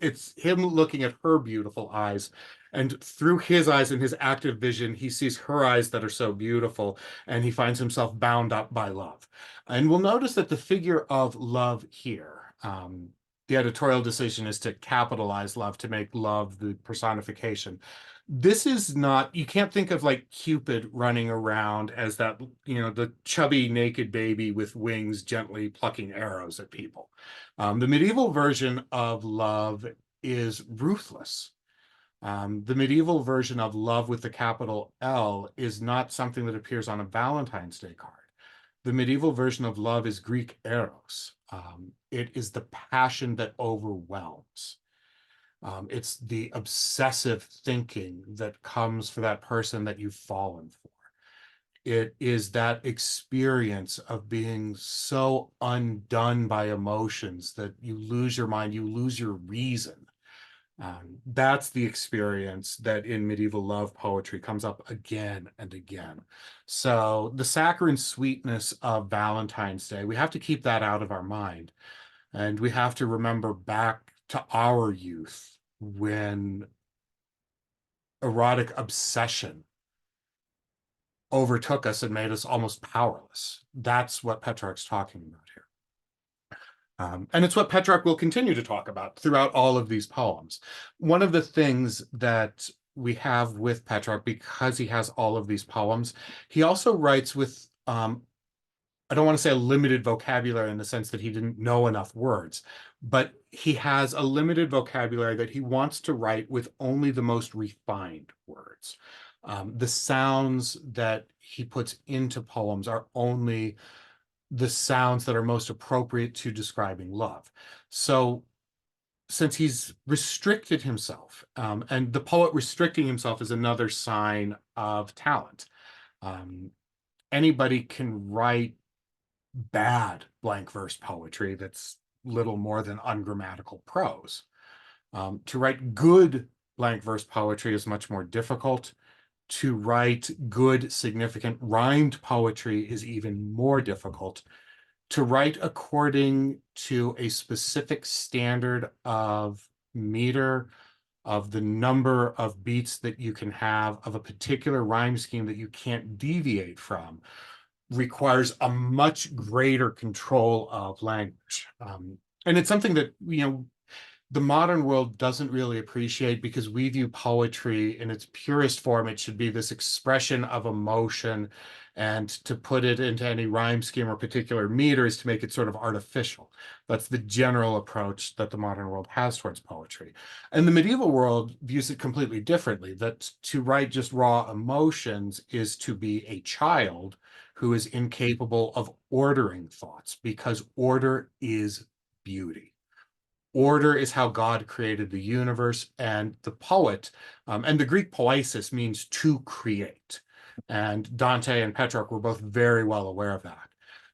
It's him looking at her beautiful eyes, and through his eyes and his active vision, he sees her eyes that are so beautiful, and he finds himself bound up by love. And we'll notice that the figure of love here, the editorial decision is to capitalize love, to make love the personification. This is not, you can't think of like Cupid running around as that, the chubby naked baby with wings gently plucking arrows at people. The medieval version of love is ruthless. The medieval version of love with the capital L is not something that appears on a Valentine's Day card. The medieval version of love is Greek eros. It is the passion that overwhelms. It's the obsessive thinking that comes for that person that you've fallen for. It is that experience of being so undone by emotions that you lose your mind, you lose your reason. That's the experience that in medieval love poetry comes up again and again. So the saccharine sweetness of Valentine's Day, we have to keep that out of our mind. And we have to remember back to our youth when erotic obsession overtook us and made us almost powerless. That's what Petrarch's talking about here. And it's what Petrarch will continue to talk about throughout all of these poems. One of the things that we have with Petrarch, because he has all of these poems, he also writes with, I don't want to say a limited vocabulary in the sense that he didn't know enough words, but he has a limited vocabulary that he wants to write with only the most refined words. The sounds that he puts into poems are only the sounds that are most appropriate to describing love. So since he's restricted himself, and the poet restricting himself is another sign of talent. Um, Anybody can write bad blank verse poetry that's little more than ungrammatical prose. To write good blank verse poetry is much more difficult. To write good, significant rhymed poetry is even more difficult. To write according to a specific standard of meter, of the number of beats that you can have, of a particular rhyme scheme that you can't deviate from, requires a much greater control of language. And it's something that, the modern world doesn't really appreciate because we view poetry in its purest form. It should be this expression of emotion, and to put it into any rhyme scheme or particular meter is to make it sort of artificial. That's the general approach that the modern world has towards poetry. And the medieval world views it completely differently, that to write just raw emotions is to be a child who is incapable of ordering thoughts, because order is beauty. Order is how God created the universe, and the poet, and the Greek poiesis means to create. And Dante and Petrarch were both very well aware of that.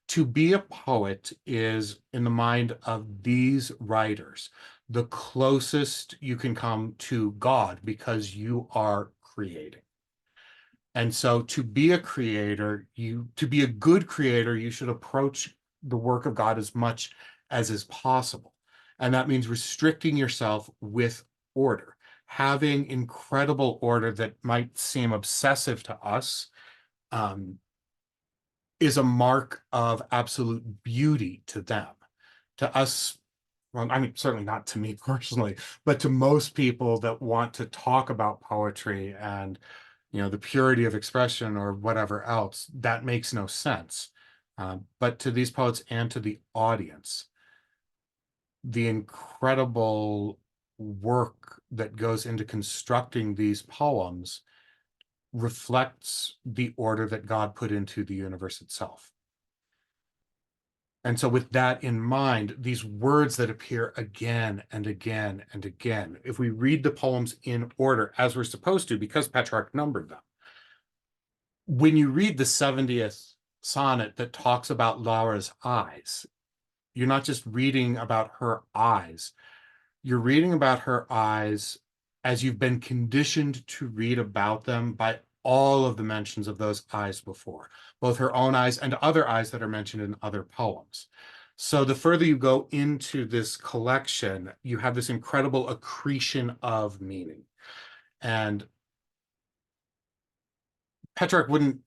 To be a poet is, in the mind of these writers, the closest you can come to God because you are creating. And so to be a creator, to be a good creator, you should approach the work of God as much as is possible. And that means restricting yourself with order, having incredible order that might seem obsessive to us, um, is a mark of absolute beauty to them. To us, well, I mean, certainly not to me personally, but to most people that want to talk about poetry and, the purity of expression or whatever else, that makes no sense. But to these poets and to the audience, the incredible work that goes into constructing these poems reflects the order that God put into the universe itself. And so, with that in mind, these words that appear again and again and again, if we read the poems in order as we're supposed to, because Petrarch numbered them, when you read the 70th sonnet that talks about Laura's eyes, you're not just reading about her eyes, you're reading about her eyes as you've been conditioned to read about them by all of the mentions of those eyes before, both her own eyes and other eyes that are mentioned in other poems. So the further you go into this collection, you have this incredible accretion of meaning. And Petrarch wouldn't,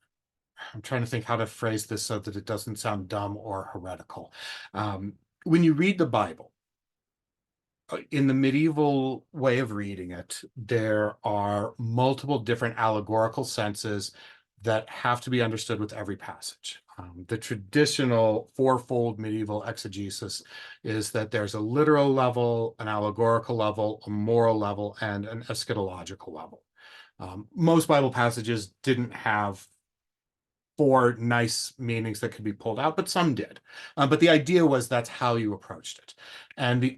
I'm trying to think how to phrase this so that it doesn't sound dumb or heretical. When you read the Bible, in the medieval way of reading it, there are multiple different allegorical senses that have to be understood with every passage. The traditional fourfold medieval exegesis is that there's a literal level, an allegorical level, a moral level, and an eschatological level. Most Bible passages didn't have four nice meanings that could be pulled out, but some did. But the idea was that's how you approached it. And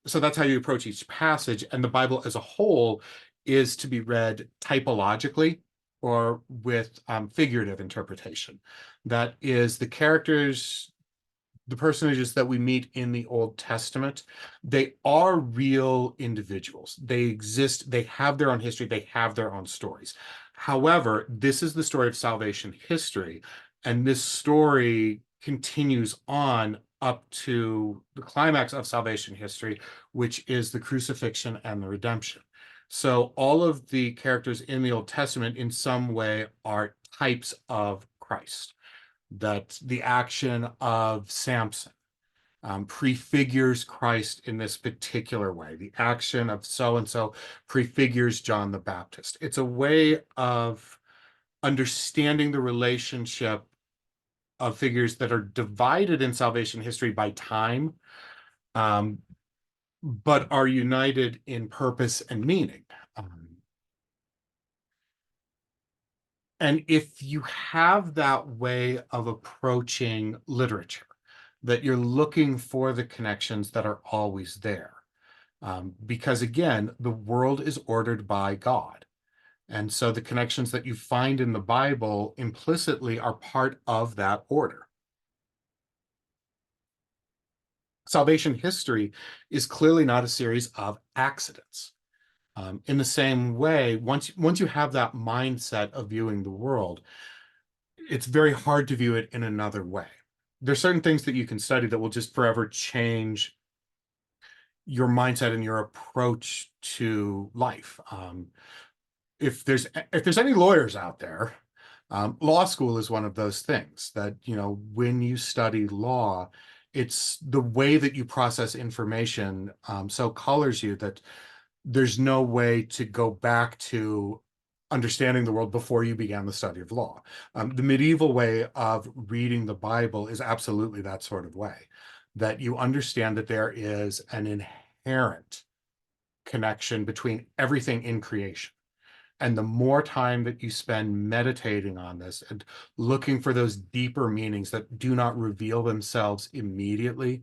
so that's how you approach each passage. And the Bible as a whole is to be read typologically or with figurative interpretation. That is, the personages that we meet in the Old Testament, they are real individuals. They exist, they have their own history, they have their own stories. However, this is the story of salvation history, and this story continues on up to the climax of salvation history, which is the crucifixion and the redemption. So all of the characters in the Old Testament in some way are types of Christ. That the action of Samson prefigures Christ in this particular way. The action of so and so prefigures John the Baptist. It's a way of understanding the relationship of figures that are divided in salvation history by time, um, but are united in purpose and meaning. And if you have that way of approaching literature, that you're looking for the connections that are always there. Because again, the world is ordered by God. And so the connections that you find in the Bible implicitly are part of that order. Salvation history is clearly not a series of accidents. In the same way, once you have that mindset of viewing the world, it's very hard to view it in another way. There's certain things that you can study that will just forever change your mindset and your approach to life. If there's any lawyers out there, law school is one of those things that, when you study law, it's the way that you process information so colors you that there's no way to go back to understanding the world before you began the study of law. The medieval way of reading the Bible is absolutely that sort of way, that you understand that there is an inherent connection between everything in creation. And the more time that you spend meditating on this and looking for those deeper meanings that do not reveal themselves immediately,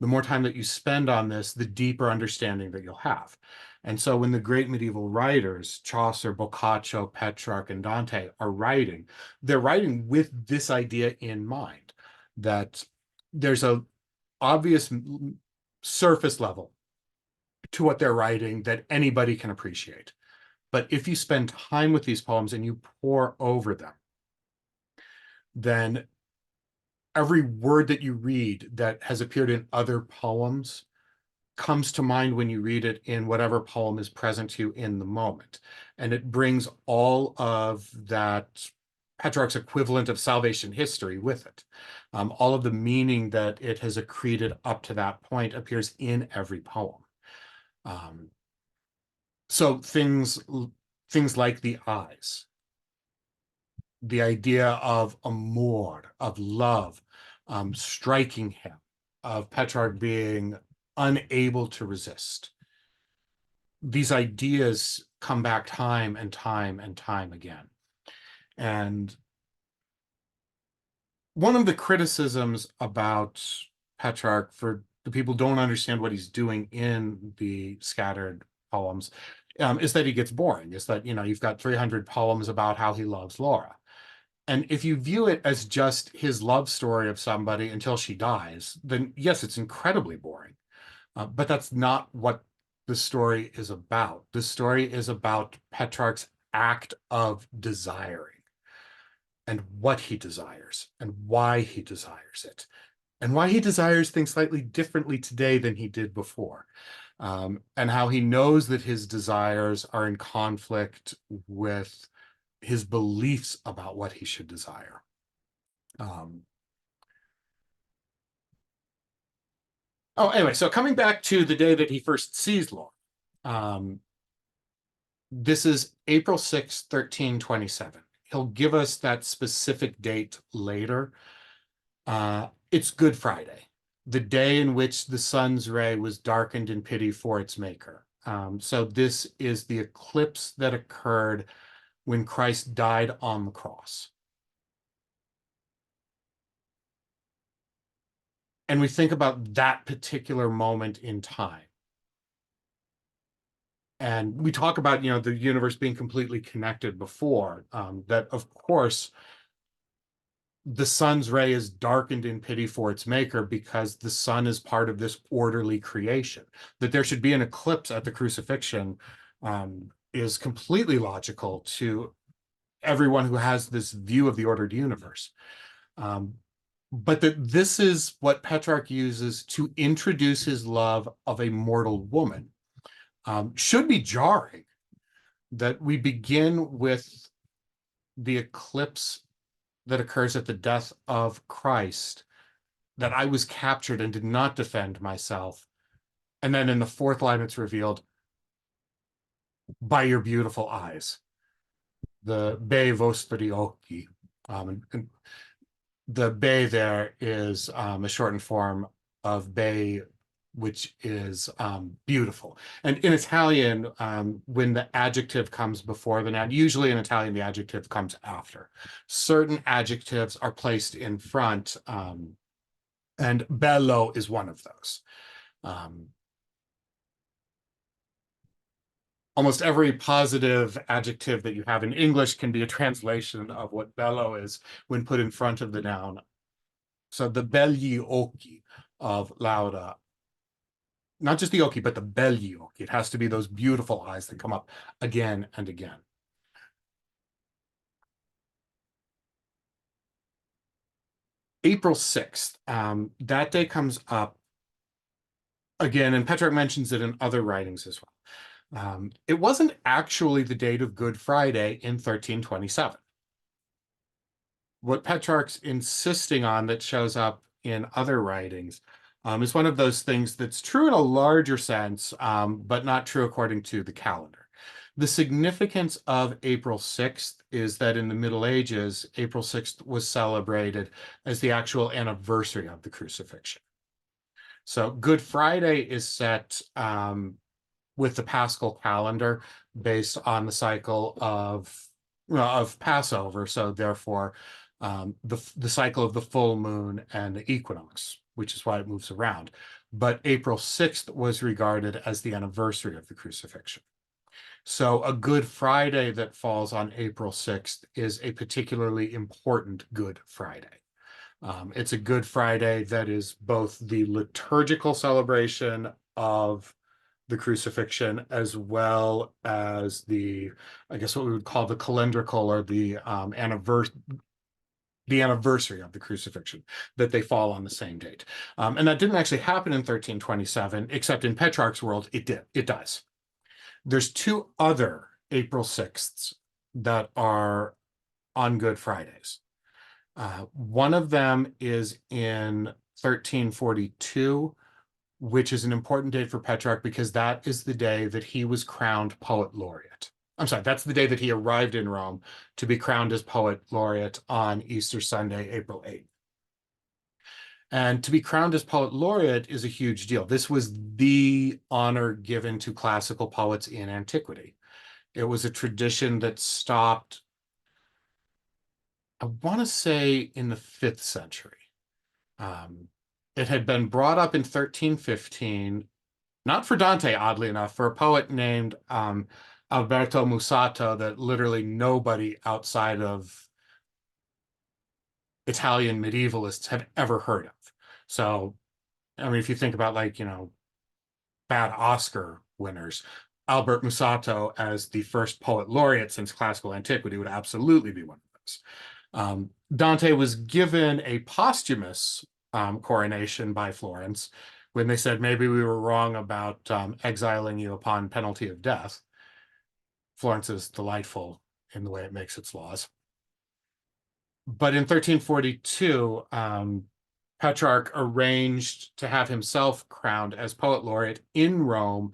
the more time that you spend on this, the deeper understanding that you'll have. And so when the great medieval writers, Chaucer, Boccaccio, Petrarch, and Dante, are writing, they're writing with this idea in mind, that there's a obvious surface level to what they're writing that anybody can appreciate. But if you spend time with these poems and you pore over them, then every word that you read that has appeared in other poems comes to mind when you read it in whatever poem is present to you in the moment. And it brings all of that Petrarch's equivalent of Salvation history with it. All of the meaning that it has accreted up to that point appears in every poem. So things like the eyes, the idea of amour, of love, striking him, of Petrarch being unable to resist. These ideas come back time and time and time again. And one of the criticisms about Petrarch, for the people who don't understand what he's doing in the scattered poems, is that he gets boring, is that, you've got 300 poems about how he loves Laura. And if you view it as just his love story of somebody until she dies, then yes, it's incredibly boring. But that's not what the story is about. The story is about Petrarch's act of desiring, and what he desires, and why he desires it, and why he desires things slightly differently today than he did before. And how he knows that his desires are in conflict with his beliefs about what he should desire. Anyway, so coming back to the day that he first sees Laura, this is April 6th, 1327. He'll give us that specific date later. It's Good Friday, the day in which the sun's ray was darkened in pity for its maker. So this is the eclipse that occurred when Christ died on the cross. And we think about that particular moment in time. And we talk about, the universe being completely connected before, that of course, the sun's ray is darkened in pity for its maker because the sun is part of this orderly creation. That there should be an eclipse at the crucifixion is completely logical to everyone who has this view of the ordered universe. But that this is what Petrarch uses to introduce his love of a mortal woman should be jarring, that we begin with the eclipse that occurs at the death of Christ, that I was captured and did not defend myself. And then in the fourth line, it's revealed by your beautiful eyes, the bei vostri occhi. And the bei there is a shortened form of bei, which is beautiful. And in Italian, when the adjective comes before the noun, usually in Italian, the adjective comes after. Certain adjectives are placed in front, and bello is one of those. Almost every positive adjective that you have in English can be a translation of what bello is when put in front of the noun. So the begli occhi of Laura, not just the occhi, but the begli occhi. It has to be those beautiful eyes that come up again and again. April 6th, that day comes up again, and Petrarch mentions it in other writings as well. It wasn't actually the date of Good Friday in 1327. What Petrarch's insisting on that shows up in other writings is one of those things that's true in a larger sense, but not true according to the calendar. The significance of April 6th is that in the Middle Ages, April 6th was celebrated as the actual anniversary of the crucifixion. So Good Friday is set with the Paschal calendar based on the cycle of Passover. So therefore, the cycle of the full moon and the equinox, which is why it moves around. but April 6th was regarded as the anniversary of the crucifixion. So a Good Friday that falls on April 6th is a particularly important Good Friday. It's a Good Friday that is both the liturgical celebration of the crucifixion as well as I guess what we would call the calendrical or the anniversary of the crucifixion, that they fall on the same date. And that didn't actually happen in 1327, except in Petrarch's world, it did. It does. There's two other April 6ths that are on Good Fridays. One of them is in 1342, which is an important date for Petrarch because that is the day that he was crowned poet laureate. I'm sorry, that's the day that he arrived in Rome to be crowned as poet laureate on Easter Sunday, April 8th. And to be crowned as poet laureate is a huge deal. This was the honor given to classical poets in antiquity. It was a tradition that stopped, I want to say, in the 5th century. Um, it had been brought up in 1315, not for Dante, oddly enough, for a poet named Alberto Musato that literally nobody outside of Italian medievalists had ever heard of. So, I mean, if you think about like, bad Oscar winners, Albert Musato as the first poet laureate since classical antiquity would absolutely be one of those. Dante was given a posthumous coronation by Florence when they said maybe we were wrong about exiling you upon penalty of death. Florence is delightful in the way it makes its laws. But in 1342, Petrarch arranged to have himself crowned as poet laureate in Rome,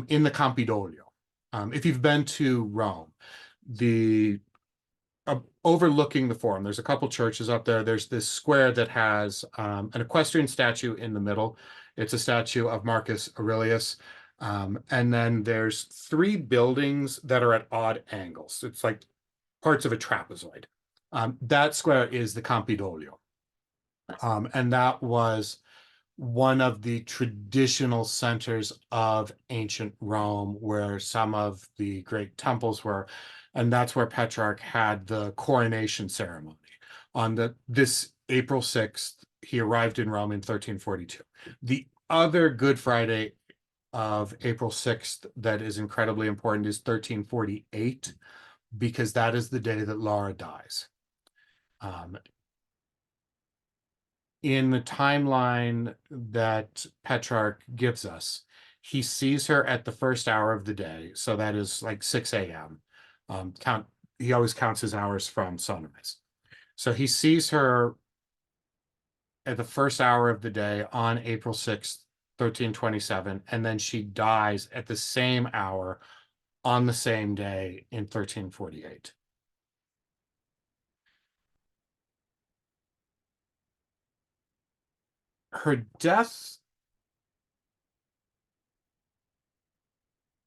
in the Campidoglio. If you've been to Rome, the overlooking the Forum, there's a couple churches up there. There's this square that has an equestrian statue in the middle. It's a statue of Marcus Aurelius. And then there's three buildings that are at odd angles. It's like parts of a trapezoid. That square is the Campidoglio. And that was one of the traditional centers of ancient Rome where some of the great temples were. And that's where Petrarch had the coronation ceremony. This April 6th, he arrived in Rome in 1342. The other Good Friday of April 6th that is incredibly important is 1348, because that is the day that Laura dies. In the timeline that Petrarch gives us, he sees her at the first hour of the day. So that is like 6 a.m. He always counts his hours from sunrise. So he sees her at the first hour of the day on April 6th, 1327, and then she dies at the same hour on the same day in 1348. Her death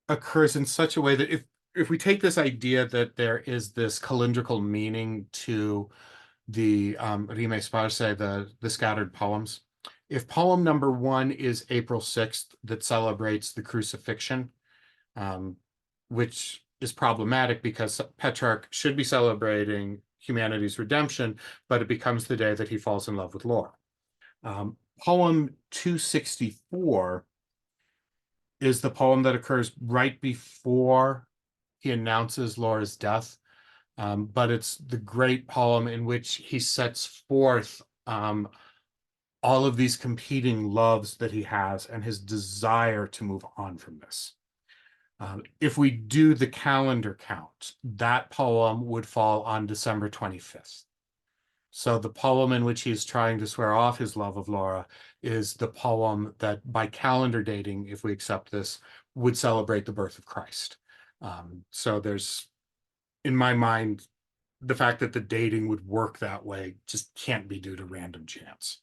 occurs in such a way that if we take this idea that there is this calendrical meaning to the rime sparse, the scattered poems, if poem number 1 is April 6th that celebrates the crucifixion, which is problematic because Petrarch should be celebrating humanity's redemption, but it becomes the day that he falls in love with Laura. Poem 264 is the poem that occurs right before he announces Laura's death. But it's the great poem in which he sets forth all of these competing loves that he has and his desire to move on from this. If we do the calendar count, that poem would fall on December 25th. So the poem in which he's trying to swear off his love of Laura is the poem that, by calendar dating, if we accept this, would celebrate the birth of Christ. So there's, in my mind, the fact that the dating would work that way just can't be due to random chance.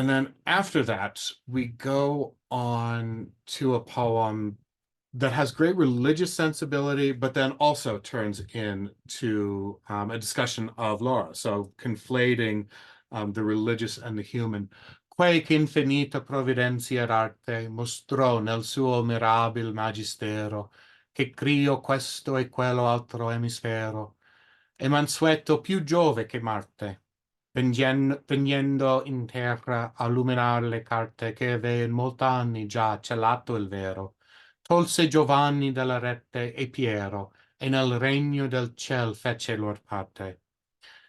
And then after that, we go on to a poem that has great religious sensibility, but then also turns into a discussion of Laura. So conflating the religious and the human. Quae infinita providentia arte mostrò nel suo mirabil magistero, che crio questo e quello altro emisfero, e mansueto più Giove che Marte, vegnendo in terra a illuminar le carte che ave in molt'anni già celato il vero, tolse Giovanni dalla rete e Piero, e nel regno del ciel fece lor parte.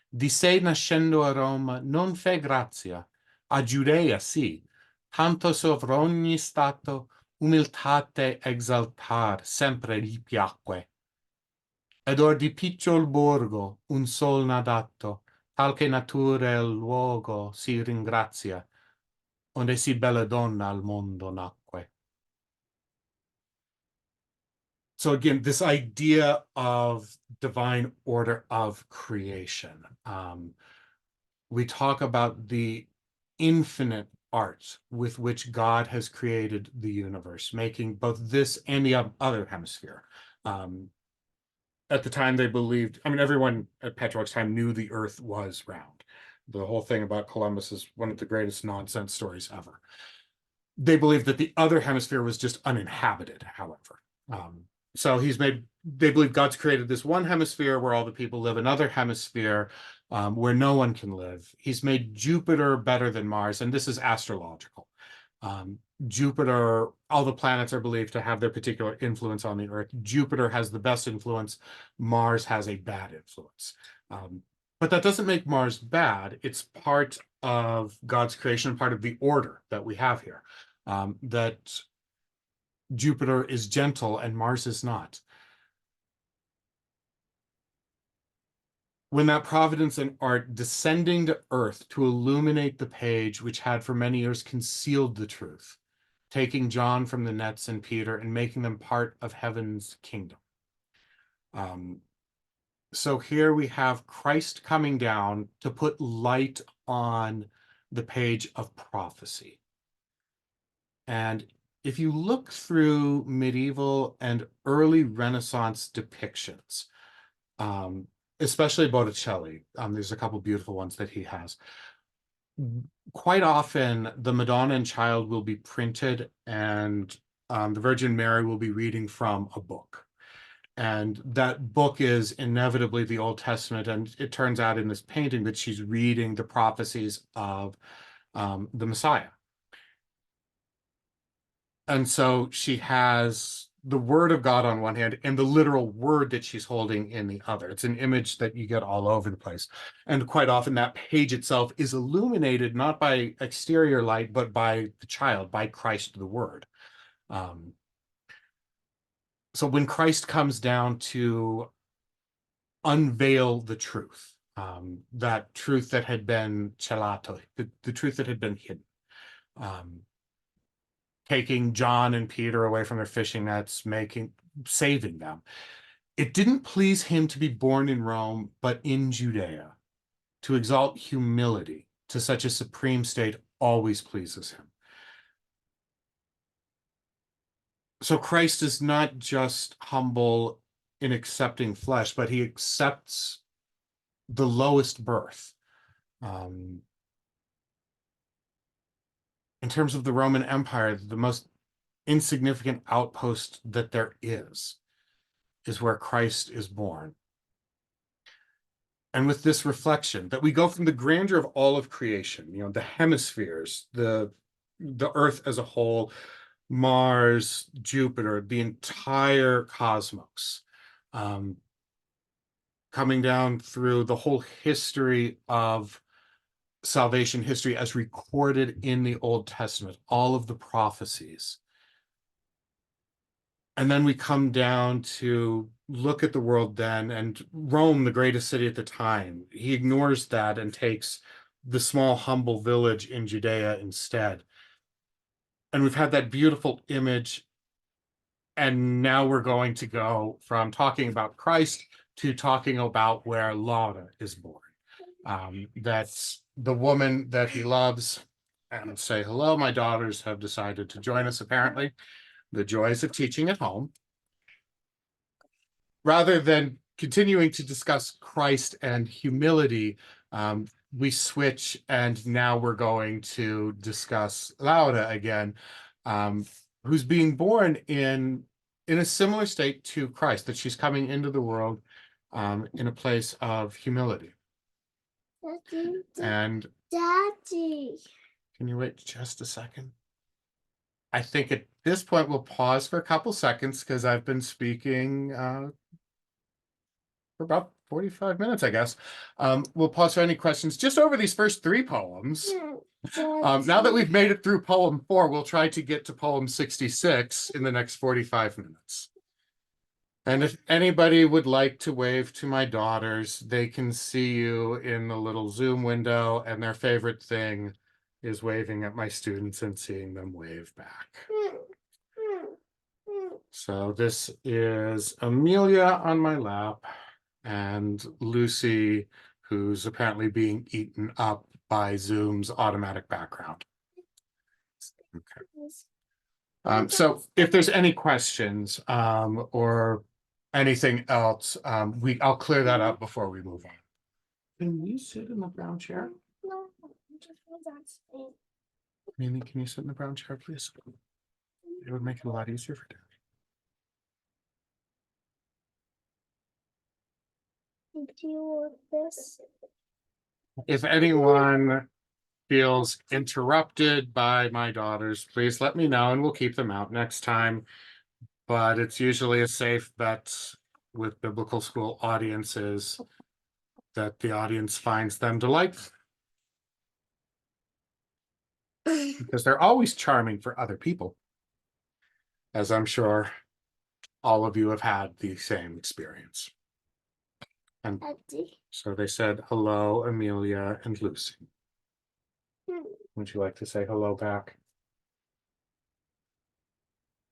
Di sé nascendo a Roma non fe grazia, a Giudea sì, tanto sovra ogni stato umiltate exaltar sempre gli piacque. Ed or di picciol borgo un sol n'ha dato, tal che natura il luogo si ringrazia, onde si bella donna al mondo nacque. So again, this idea of divine order of creation. We talk about the infinite art with which God has created the universe, making both this and the other hemisphere. At the time, they believed, I mean, everyone at Petrarch's time knew the earth was round. The whole thing about Columbus is one of the greatest nonsense stories ever. They believed that the other hemisphere was just uninhabited, however. So they believe God's created this one hemisphere where all the people live, another hemisphere where no one can live. He's made Jupiter better than Mars, and this is astrological. Jupiter, all the planets are believed to have their particular influence on the Earth. Jupiter has the best influence. Mars has a bad influence. But that doesn't make Mars bad. It's part of God's creation, part of the order that we have here. That Jupiter is gentle and Mars is not. When that providence and art descending to earth to illuminate the page which had for many years concealed the truth, taking John from the nets and Peter and making them part of heaven's kingdom. So here we have Christ coming down to put light on the page of prophecy. And if you look through medieval and early Renaissance depictions, especially Botticelli, there's a couple beautiful ones that he has. Quite often, the Madonna and Child will be printed, and the Virgin Mary will be reading from a book. And that book is inevitably the Old Testament. And it turns out in this painting that she's reading the prophecies of the Messiah. And so she has the word of God on one hand and the literal word that she's holding in the other. It's an image that you get all over the place. And quite often that page itself is illuminated not by exterior light, but by the child, by Christ the Word. So when Christ comes down to unveil the truth, that truth that had been celato, the truth that had been hidden, taking John and Peter away from their fishing nets, saving them. It didn't please him to be born in Rome, but in Judea. To exalt humility to such a supreme state always pleases him. So Christ is not just humble in accepting flesh, but he accepts the lowest birth. In terms of the Roman Empire, the most insignificant outpost that there is where Christ is born. And with this reflection, that we go from the grandeur of all of creation, the hemispheres, the earth as a whole, Mars, Jupiter, the entire cosmos, coming down through the whole history of salvation history as recorded in the Old Testament, all of the prophecies. And then we come down to look at the world then, and Rome, the greatest city at the time, he ignores that and takes the small, humble village in Judea instead. And we've had that beautiful image. And now we're going to go from talking about Christ to talking about where Laura is born. That's the woman that he loves and say hello. My daughters have decided to join us, apparently. The joys of teaching at home. Rather than continuing to discuss Christ and humility, we switch, and now we're going to discuss Laura again, who's being born in a similar state to Christ, that she's coming into the world in a place of humility. Daddy, And Daddy. can you wait just a second? I think at this point we'll pause for a couple seconds because I've been speaking for about 45 minutes, I guess. We'll pause for any questions just over these first three poems. Now that we've made it through poem 4, we'll try to get to poem 66 in the next 45 minutes. And if anybody would like to wave to my daughters, they can see you in the little Zoom window, and their favorite thing is waving at my students and seeing them wave back. So this is Amelia on my lap, and Lucy, who's apparently being eaten up by Zoom's automatic background. Okay. So if there's any questions or anything else, I'll clear that up before we move on. Can you sit in the brown chair? No, just that's me. Mimi, can you sit in the brown chair, please? It would make it a lot easier for Dad. Do you want this? If anyone feels interrupted by my daughters, please let me know and we'll keep them out next time. But it's usually a safe bet with biblical school audiences that the audience finds them delightful. Because they're always charming for other people, as I'm sure all of you have had the same experience. And Daddy. so they said hello, Amelia and Lucy. Hmm. Would you like to say hello back?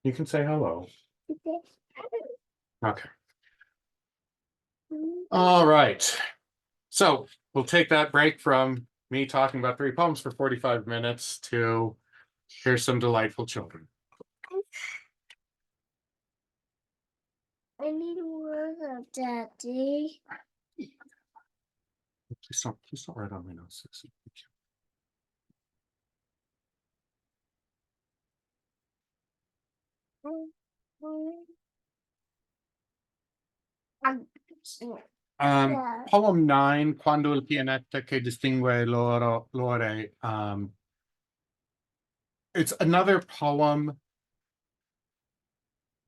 You can say hello. Okay. All right. So we'll take that break from me talking about 3 poems for 45 minutes to here's some delightful children. I need more of Daddy. Please don't write on my nose. Yeah. Poem 9, Quando il pianeta che distingue l'ore. It's another poem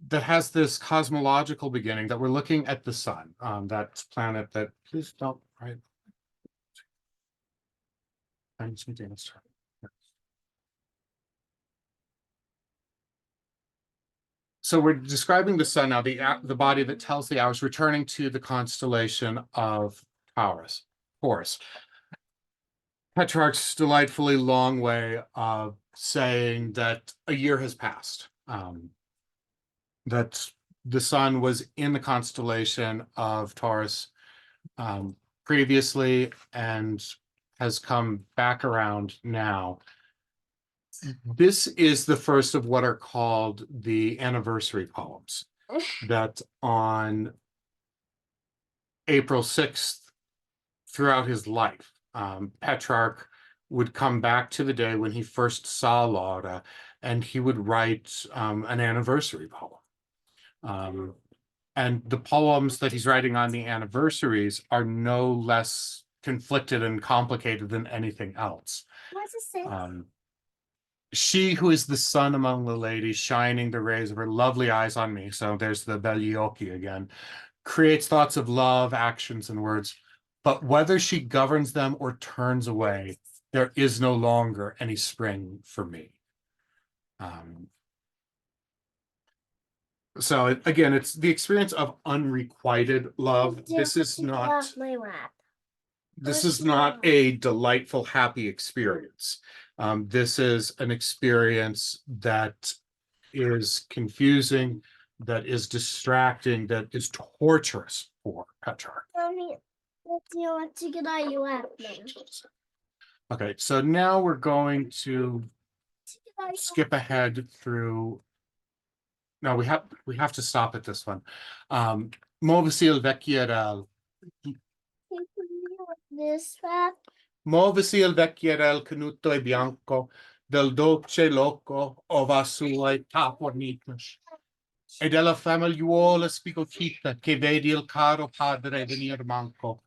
that has this cosmological beginning that we're looking at the sun, that planet that, please don't write. I just need to answer. So we're describing the sun now, the body that tells the hours, returning to the constellation of Taurus. Petrarch's delightfully long way of saying that a year has passed, that the sun was in the constellation of Taurus previously and has come back around now. This is the first of what are called the anniversary poems, that on April 6th, throughout his life, Petrarch would come back to the day when he first saw Laura, and he would write an anniversary poem. And the poems that he's writing on the anniversaries are no less conflicted and complicated than anything else. What's it say? She who is the sun among the ladies, shining the rays of her lovely eyes on me, so there's the begli occhi again, creates thoughts of love, actions, and words. But whether she governs them or turns away, there is no longer any spring for me. So again, it's the experience of unrequited love. This is not my lap. this is not a delightful, happy experience. This is an experience that is confusing, that is distracting, that is torturous for Petrarch. Mommy, let's you want to get on your lap now. Okay, so now we're going to skip ahead through. No, we have to stop at this one. Muovisi il vecchierel. This one. Muovisi il vecchierel canuto e bianco del dolce loco ova sue tapornitas. E della famigliuola spigocita che vedi il caro padre venir manco.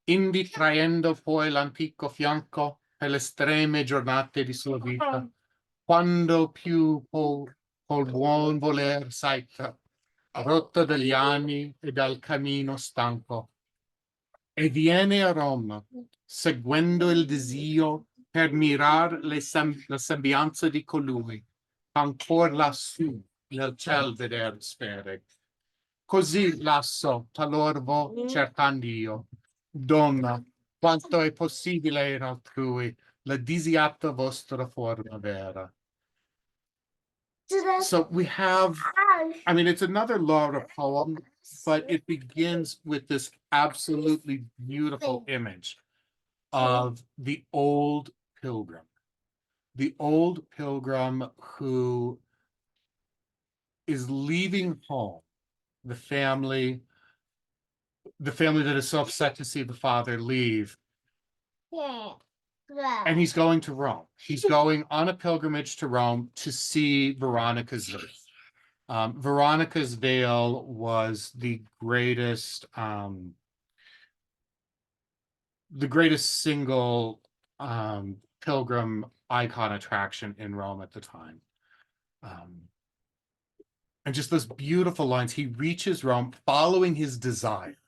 Indi traendo poi l'antico fianco per le estreme giornate di sua vita, quando più col buon voler saita, rotta dagli anni e dal cammino stanco, e viene a Roma, seguendo il desio per mirar la sembianza di colui, ancor lassù nel ciel veder spere. Così lasso talor vo cercand'io, donna, quanto è possibile in altrui, la disiata vostra forma vera. So we have, I mean, it's another Laura poem, but it begins with this absolutely beautiful image of the old pilgrim. The old pilgrim who is leaving home, the family that is so upset to see the father leave, and he's going to Rome. He's going on a pilgrimage to Rome to see Veronica's veil. Veronica's veil was the greatest single pilgrim icon attraction in Rome at the time. And just those beautiful lines. He reaches Rome following his desire.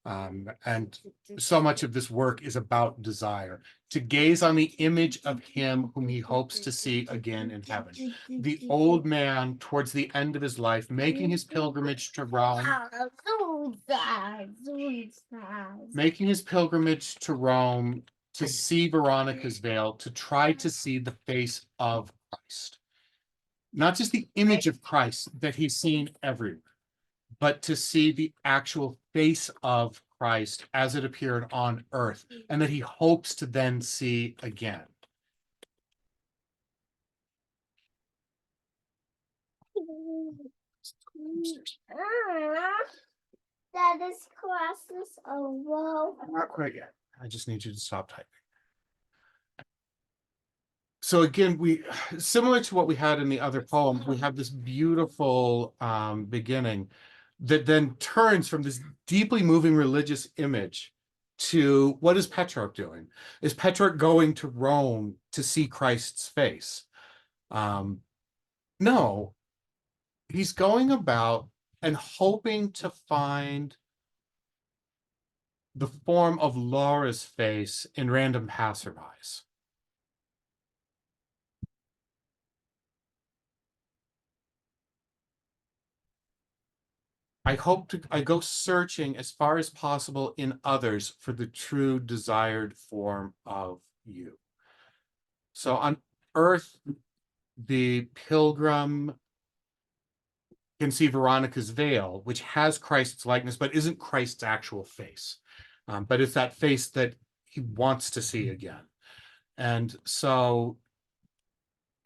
And so much of this work is about desire, to gaze on the image of him whom he hopes to see again in heaven. The old man, towards the end of his life, making his pilgrimage to Rome, to see Veronica's veil, to try to see the face of Christ. Not just the image of Christ that he's seen everywhere, but to see the actual face of Christ as it appeared on earth, and that he hopes to then see again. That is crosses over. Not quite yet. I just need you to stop typing. So again, similar to what we had in the other poem, we have this beautiful beginning that then turns from this deeply moving religious image to what is Petrarch doing? Is Petrarch going to Rome to see Christ's face? No, he's going about and hoping to find the form of Laura's face in random passerbys. I go searching as far as possible in others for the true desired form of you. So on earth, the pilgrim can see Veronica's veil, which has Christ's likeness, but isn't Christ's actual face. But it's that face that he wants to see again. And so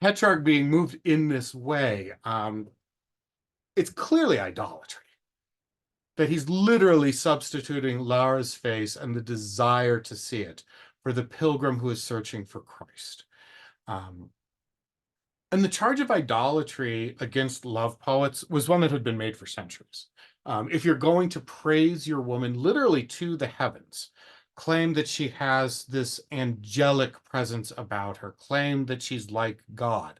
Petrarch being moved in this way, it's clearly idolatry. That he's literally substituting Laura's face and the desire to see it for the pilgrim who is searching for Christ. And the charge of idolatry against love poets was one that had been made for centuries. If you're going to praise your woman literally to the heavens, claim that she has this angelic presence about her, claim that she's like God,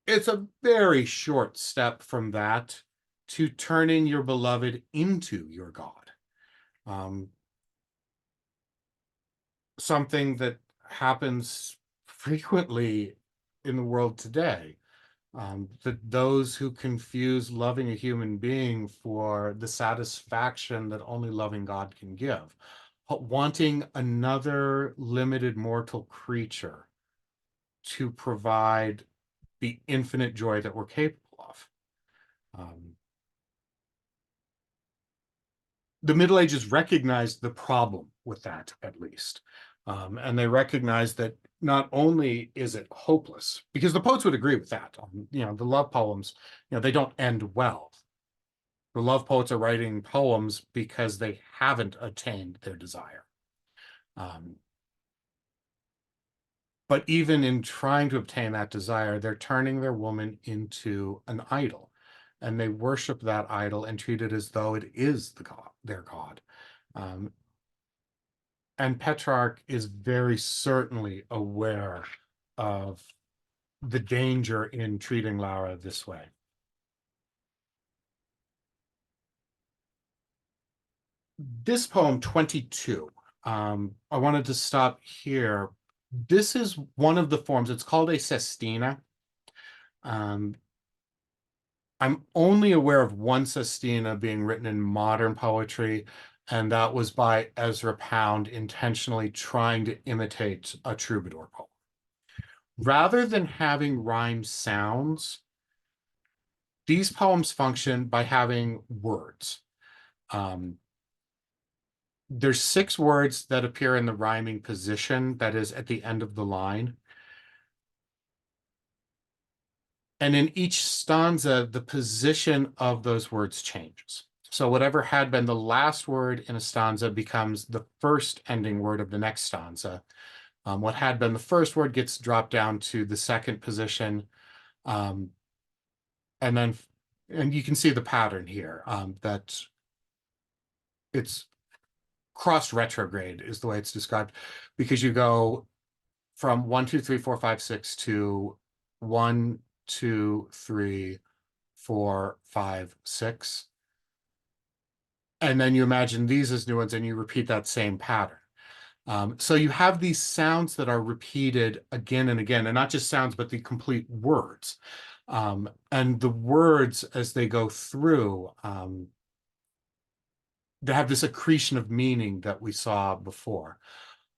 it's a very short step from that to turning your beloved into your God. Something that happens frequently in the world today. That those who confuse loving a human being for the satisfaction that only loving God can give, wanting another limited mortal creature to provide the infinite joy that we're capable of. The Middle Ages recognized the problem with that, at least. And they recognize that not only is it hopeless, because the poets would agree with that. The love poems, they don't end well. The love poets are writing poems because they haven't attained their desire. But even in trying to obtain that desire, they're turning their woman into an idol. And they worship that idol and treat it as though it is their god. And Petrarch is very certainly aware of the danger in treating Lara this way. This poem, 22, I wanted to stop here. This is one of the forms. It's called a sestina. I'm only aware of one sestina being written in modern poetry, and that was by Ezra Pound, intentionally trying to imitate a troubadour poem. Rather than having rhyme sounds, these poems function by having words. There's 6 words that appear in the rhyming position, that is at the end of the line. And in each stanza, the position of those words changes. So whatever had been the last word in a stanza becomes the first ending word of the next stanza. What had been the first word gets dropped down to the second position. And you can see the pattern here, that it's cross retrograde is the way it's described, because you go from 1, 2, 3, 4, 5, 6 to 1, 2, 3, 4, 5, 6. And then you imagine these as new ones and you repeat that same pattern. So you have these sounds that are repeated again and again, and not just sounds, but the complete words. And the words, as they go through, they have this accretion of meaning that we saw before.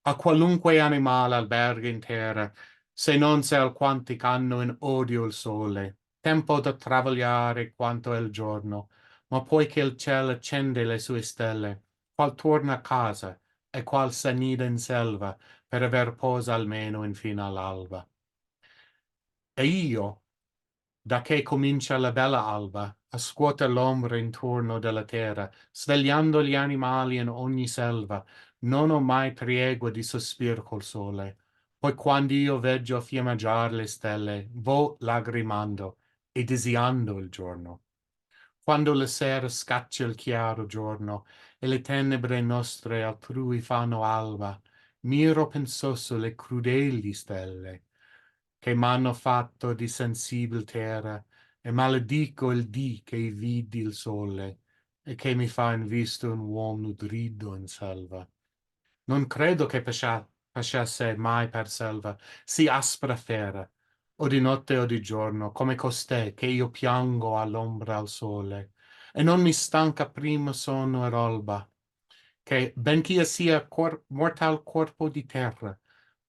A qualunque animale alberga in terra, se non se alquanti c'hanno in odio il sole, tempo da travagliare quanto è il giorno, ma poi che il cielo accende le sue stelle, qual torna a casa e qual s'annida in selva per aver posa almeno infino all'alba. E io, da che comincia la bella alba, a scuoter l'ombra intorno della terra, svegliando gli animali in ogni selva, non ho mai tregua di sospir col sole. Poi quando io veggio fiammeggiar le stelle, vo lagrimando e desiando il giorno. Quando la sera scaccia il chiaro giorno e le tenebre nostre altrui fanno alba, miro pensoso le crudeli stelle che m'hanno fatto di sensibil terra e maledico il dì che vidi il sole e che mi fa in vista un uomo nudrido in selva. Non credo che pasciasse mai per selva sì aspra fera, o di notte o di giorno, come costei che io piango all'ombra al sole, e non mi stanca prima sonno e rolba, che bench'io sia mortal corpo di terra,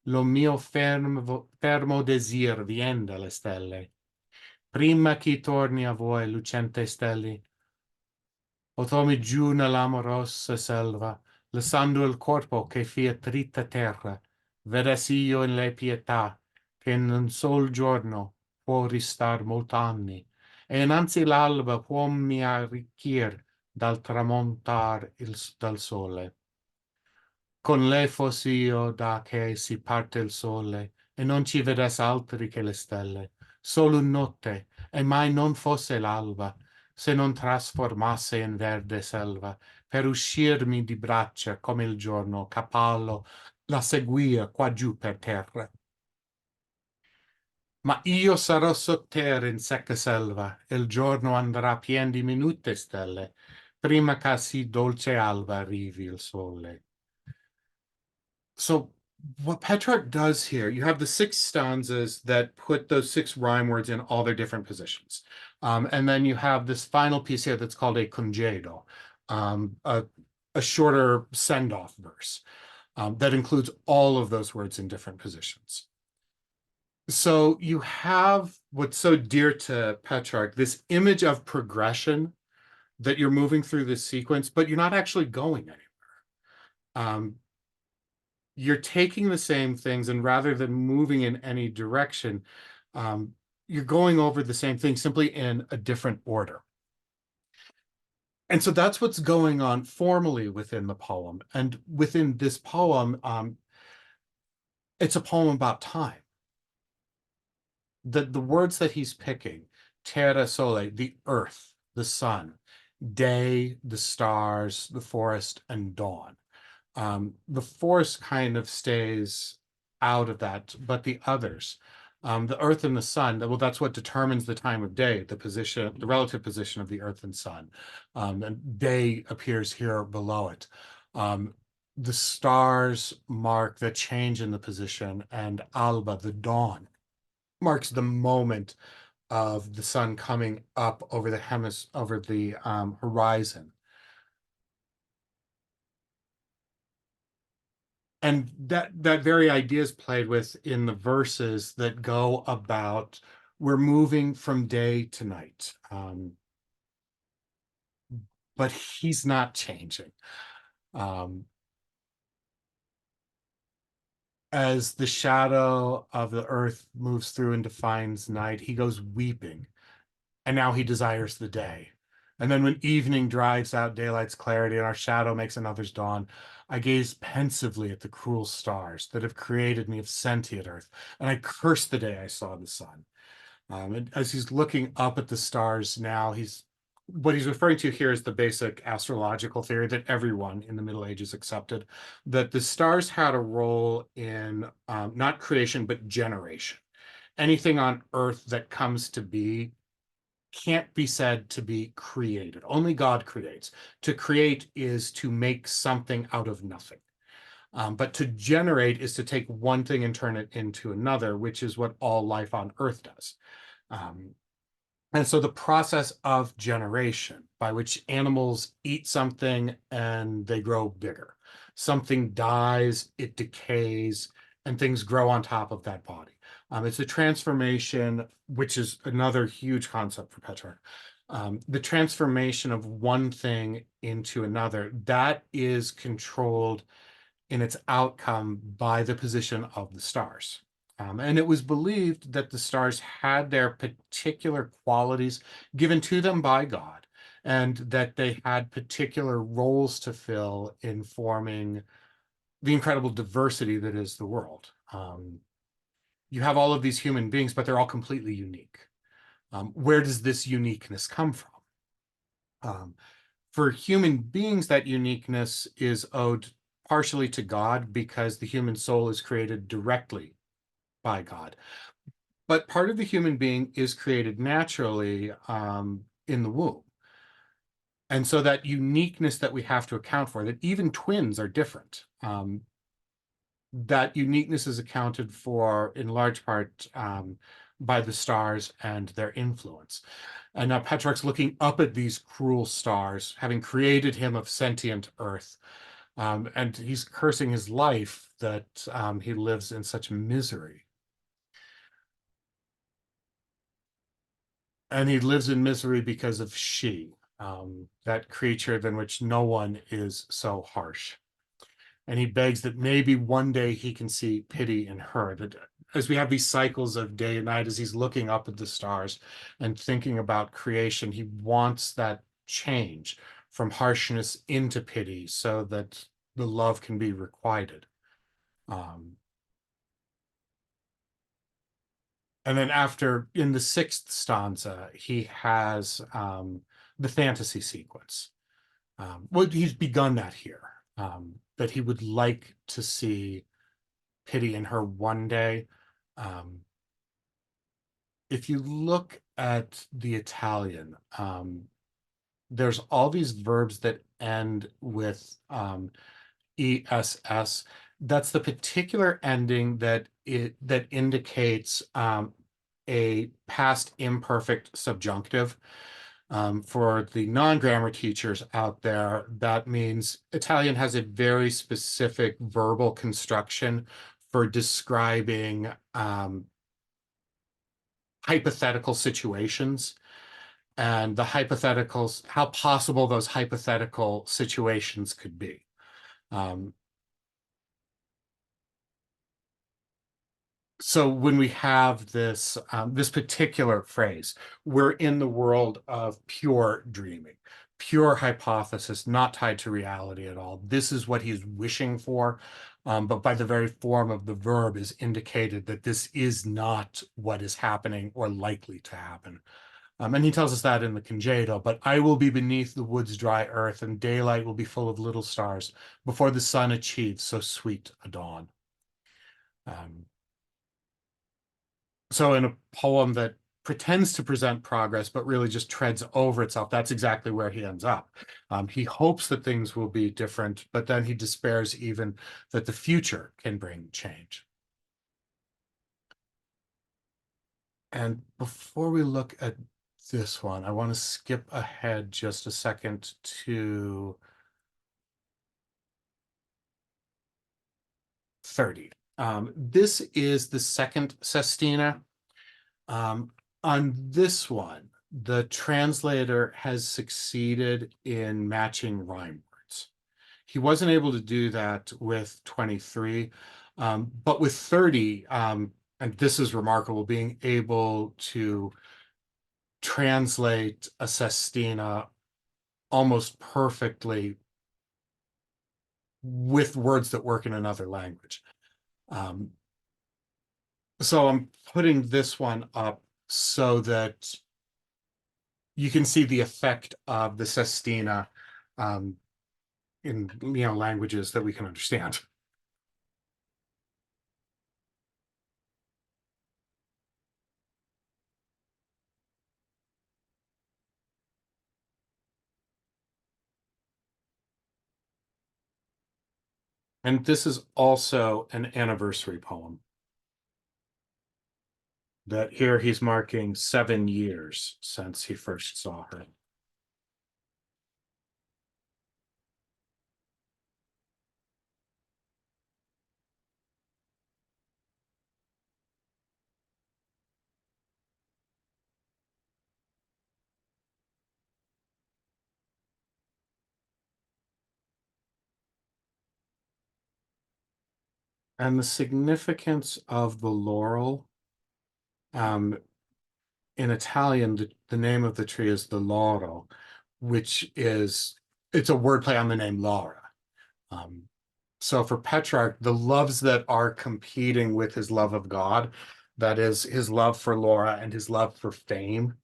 lo mio fermo desir vien dalle stelle. Prima che torni a voi, lucente stelle, portami giù nell'amorosa selva, lasciando il corpo che fia trita terra, vedessi io in le pietà, che in un sol giorno può ristar molt'anni, e innanzi l'alba può mi arricchir dal tramontar dal sole. Con lei fossi io da che si parte il sole, e non ci vedesse altri che le stelle, solo notte, e mai non fosse l'alba, se non trasformasse in verde selva, per uscirmi di braccia come il giorno, cavallo, la seguia qua giù per terra. Ma io sarò sotterra in secca selva, e il giorno andrà pien di minute stelle, prima che si dolce alba arrivi il sole. So what Petrarch does here, you have the 6 stanzas that put those 6 rhyme words in all their different positions. And then you have this final piece here that's called a congedo, a shorter send-off verse that includes all of those words in different positions. So you have what's so dear to Petrarch, this image of progression, that you're moving through this sequence, but you're not actually going anywhere. you're taking the same things, and rather than moving in any direction, you're going over the same thing simply in a different order. And so that's what's going on formally within the poem. And within this poem, it's a poem about time. The words that he's picking, terra sole, the earth, the sun, day, the stars, the forest, and dawn. The forest kind of stays out of that, but the others, the earth and the sun, well, that's what determines the time of day, the position, the relative position of the earth and sun. And day appears here below it. The stars mark the change in the position, and alba, the dawn, marks the moment of the sun coming up over the horizon. And that very idea is played with in the verses that go about we're moving from day to night. But he's not changing. As the shadow of the earth moves through and defines night, he goes weeping, and now he desires the day. And then when evening drives out daylight's clarity and our shadow makes another's dawn, I gaze pensively at the cruel stars that have created me of sentient earth, and I curse the day I saw the sun. And as he's looking up at the stars now, what he's referring to here is the basic astrological theory that everyone in the Middle Ages accepted, that the stars had a role in not creation, but generation. Anything on Earth that comes to be can't be said to be created. Only God creates. To create is to make something out of nothing. But to generate is to take one thing and turn it into another, which is what all life on Earth does. And so the process of generation, by which animals eat something and they grow bigger. Something dies, it decays, and things grow on top of that body. It's a transformation, which is another huge concept for Petrarch. The transformation of one thing into another, that is controlled in its outcome by the position of the stars. And it was believed that the stars had their particular qualities given to them by God, and that they had particular roles to fill in forming the incredible diversity that is the world. You have all of these human beings, but they're all completely unique. Where does this uniqueness come from? For human beings, that uniqueness is owed partially to God because the human soul is created directly by God. But part of the human being is created naturally in the womb. And so that uniqueness that we have to account for, that even twins are different, that uniqueness is accounted for in large part by the stars and their influence. And now Petrarch's looking up at these cruel stars, having created him of sentient earth. And he's cursing his life that he lives in such misery. And he lives in misery because of she, that creature than which no one is so harsh. And he begs that maybe one day he can see pity in her, that as we have these cycles of day and night, as he's looking up at the stars and thinking about creation, he wants that change from harshness into pity so that the love can be requited. And then after, in the sixth stanza, he has the fantasy sequence. Well, he's begun that here, that he would like to see pity in her one day. If you look at the Italian, there's all these verbs that end with ess. That's the particular ending that indicates a past imperfect subjunctive. For the non-grammar teachers out there, that means Italian has a very specific verbal construction for describing hypothetical situations and the hypotheticals, how possible those hypothetical situations could be. So when we have this particular phrase, we're in the world of pure dreaming, pure hypothesis, not tied to reality at all. This is what he's wishing for, but by the very form of the verb is indicated that this is not what is happening or likely to happen. And he tells us that in the congedo, but I will be beneath the wood's dry earth, and daylight will be full of little stars before the sun achieves so sweet a dawn. So in a poem that pretends to present progress, but really just treads over itself, that's exactly where he ends up. He hopes that things will be different, but then he despairs even that the future can bring change. And before we look at this one, I want to skip ahead just a second to 30. This is the second sestina. On this one, the translator has succeeded in matching rhyme words. He wasn't able to do that with 23, but with 30, and this is remarkable, being able to translate a sestina almost perfectly with words that work in another language. So I'm putting this one up so that you can see the effect of the sestina in languages that we can understand. And this is also an anniversary poem. That here he's marking 7 years since he first saw her. And the significance of the laurel, in Italian, the name of the tree is the lauro, which is, it's a wordplay on the name Laura. So for Petrarch, the loves that are competing with his love of God, that is his love for Laura and his love for fame,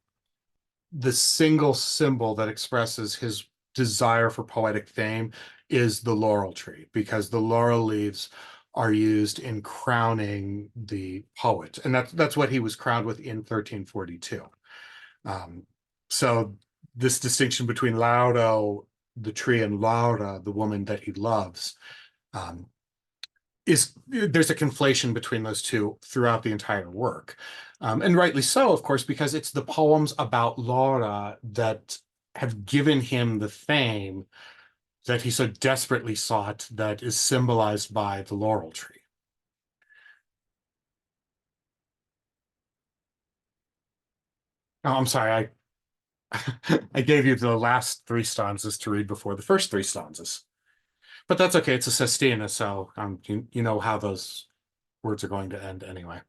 the single symbol that expresses his desire for poetic fame is the laurel tree, because the laurel leaves are used in crowning the poet. And that's what he was crowned with in 1342. So this distinction between Lauro, the tree, and Laura, the woman that he loves, there's a conflation between those two throughout the entire work. And rightly so, of course, because it's the poems about Laura that have given him the fame that he so desperately sought, that is symbolized by the laurel tree. Oh, I'm sorry, I gave you the last 3 stanzas to read before the first 3 stanzas. But that's okay, it's a sestina, so you know how those words are going to end anyway.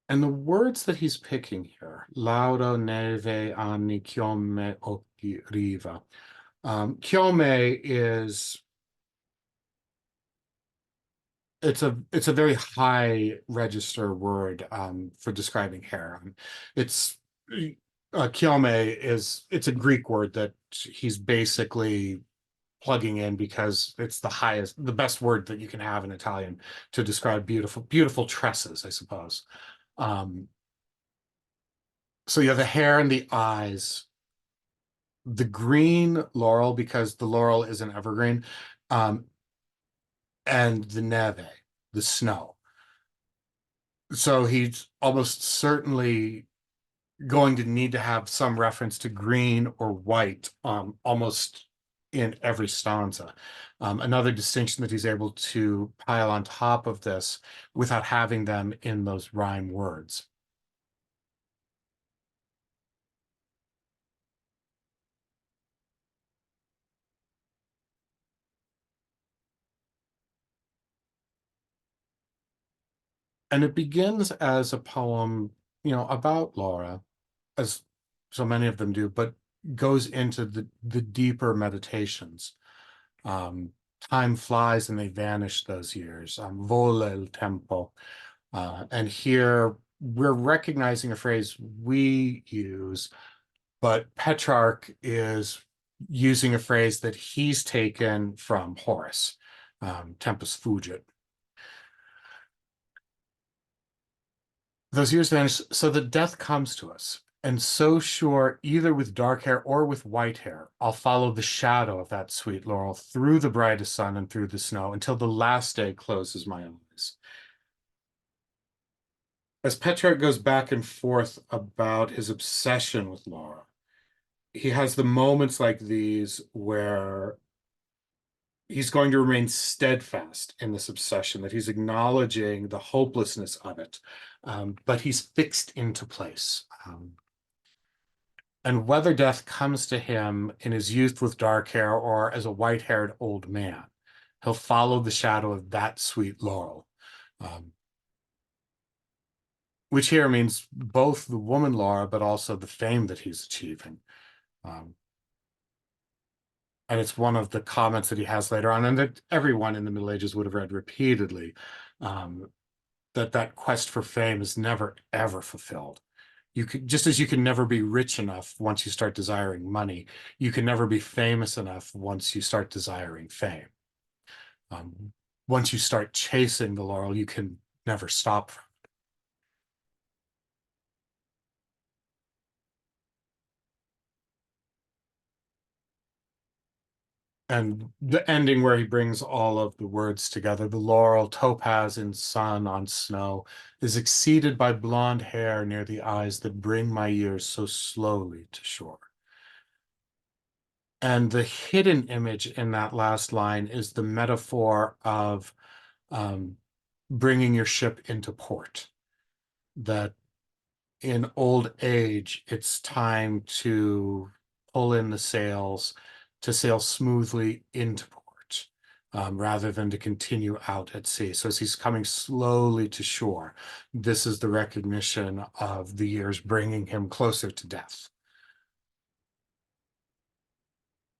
And the words that he's picking here, laudo neve anni chiome occhi riva. Chiome is, it's a very high register word for describing hair. It's chiome it's a Greek word that he's basically plugging in because it's the best word that you can have in Italian to describe beautiful tresses, I suppose. Um, so yeah, the hair and the eyes, the green laurel, because the laurel is an evergreen, and the neve, the snow. So he's almost certainly going to need to have some reference to green or white almost in every stanza. Another distinction that he's able to pile on top of this without having them in those rhyme words. And it begins as a poem, about Laura, as so many of them do, but goes into the deeper meditations. Um, Time flies and they vanish those years. Vola il tempo. And here we're recognizing a phrase we use, but Petrarch is using a phrase that he's taken from Horace, tempus fugit. Those years vanish, so that death comes to us. And so sure, either with dark hair or with white hair, I'll follow the shadow of that sweet laurel through the brightest sun and through the snow until the last day closes my eyes. As Petrarch goes back and forth about his obsession with Laura, he has the moments like these where he's going to remain steadfast in this obsession, that he's acknowledging the hopelessness of it, but he's fixed into place. And whether death comes to him in his youth with dark hair or as a white-haired old man, he'll follow the shadow of that sweet laurel, which here means both the woman Laura, but also the fame that he's achieving. And it's one of the comments that he has later on, and that everyone in the Middle Ages would have read repeatedly, that quest for fame is never, ever fulfilled. You could, just as you can never be rich enough once you start desiring money, you can never be famous enough once you start desiring fame. Once you start chasing the laurel, you can never stop. And the ending where he brings all of the words together, the laurel, topaz in sun on snow, is exceeded by blonde hair near the eyes that bring my years so slowly to shore. And the hidden image in that last line is the metaphor of bringing your ship into port. That in old age, it's time to pull in the sails, to sail smoothly into port, rather than to continue out at sea. So as he's coming slowly to shore, this is the recognition of the years bringing him closer to death.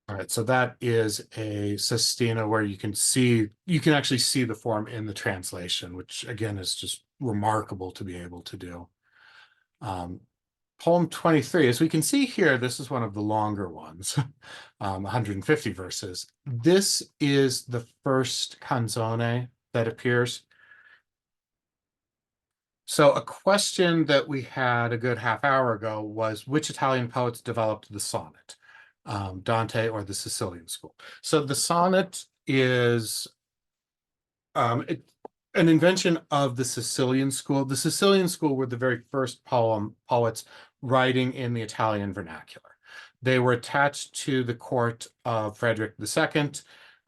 All right, so that is a sestina where you can actually see the form in the translation, which again is just remarkable to be able to do. Poem 23, as we can see here, this is one of the longer ones, 150 verses. This is the first canzone that appears. So a question that we had a good half hour ago was which Italian poets developed the sonnet, Dante or the Sicilian school. So the sonnet is an invention of the Sicilian school. The Sicilian school were the very first poets writing in the Italian vernacular. They were attached to the court of Frederick II,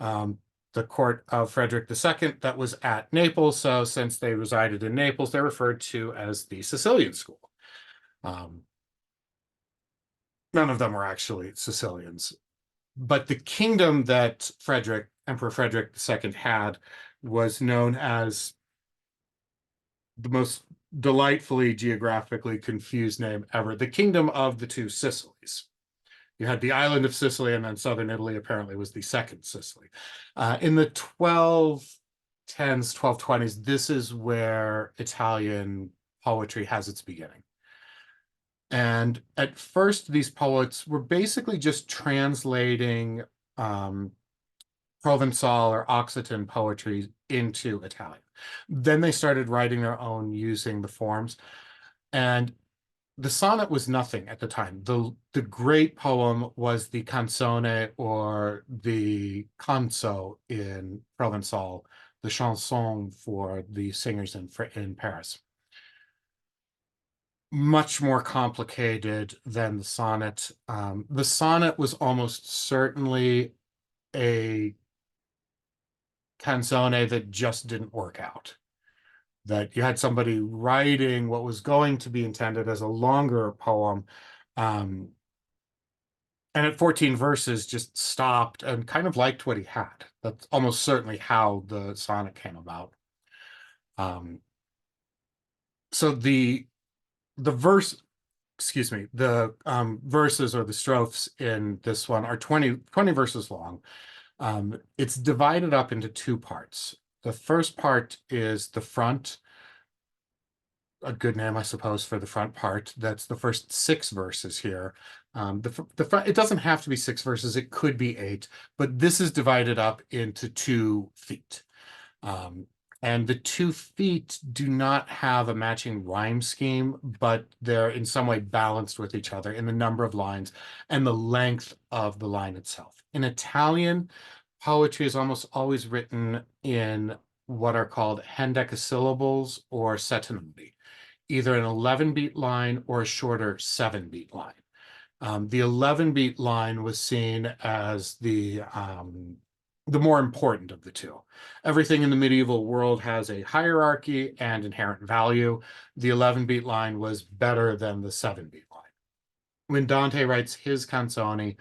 the court of Frederick II that was at Naples. So since they resided in Naples, they're referred to as the Sicilian school. None of them were actually Sicilians. But the kingdom that Emperor Frederick II had was known as the most delightfully geographically confused name ever, the Kingdom of the Two Sicilies. You had the island of Sicily, and then southern Italy apparently was the second Sicily. In the 1210s, 1220s, this is where Italian poetry has its beginning. And at first, these poets were basically just translating Provençal or Occitan poetry into Italian. Then they started writing their own using the forms. And the sonnet was nothing at the time. The great poem was the canzone or the canso in Provençal, the chanson for the singers in Paris. much more complicated than the sonnet. The sonnet was almost certainly a canzone that just didn't work out. That you had somebody writing what was going to be intended as a longer poem, and at 14 verses just stopped and kind of liked what he had. That's almost certainly how the sonnet came about. So the verse, excuse me, the verses or the strophes in this one are 20 verses long. It's divided up into two parts. The first part is the front, a good name, I suppose, for the front part. That's the first 6 verses here. The front, it doesn't have to be 6 verses, it could be 8, but this is divided up into 2 feet. And the 2 feet do not have a matching rhyme scheme, but they're in some way balanced with each other in the number of lines and the length of the line itself. In Italian, poetry is almost always written in what are called hendecasyllables or settenati, either an 11-beat line or a shorter 7-beat line. The 11-beat line was seen as the more important of the two. Everything in the medieval world has a hierarchy and inherent value. The 11-beat line was better than the 7-beat line. When Dante writes his canzoni,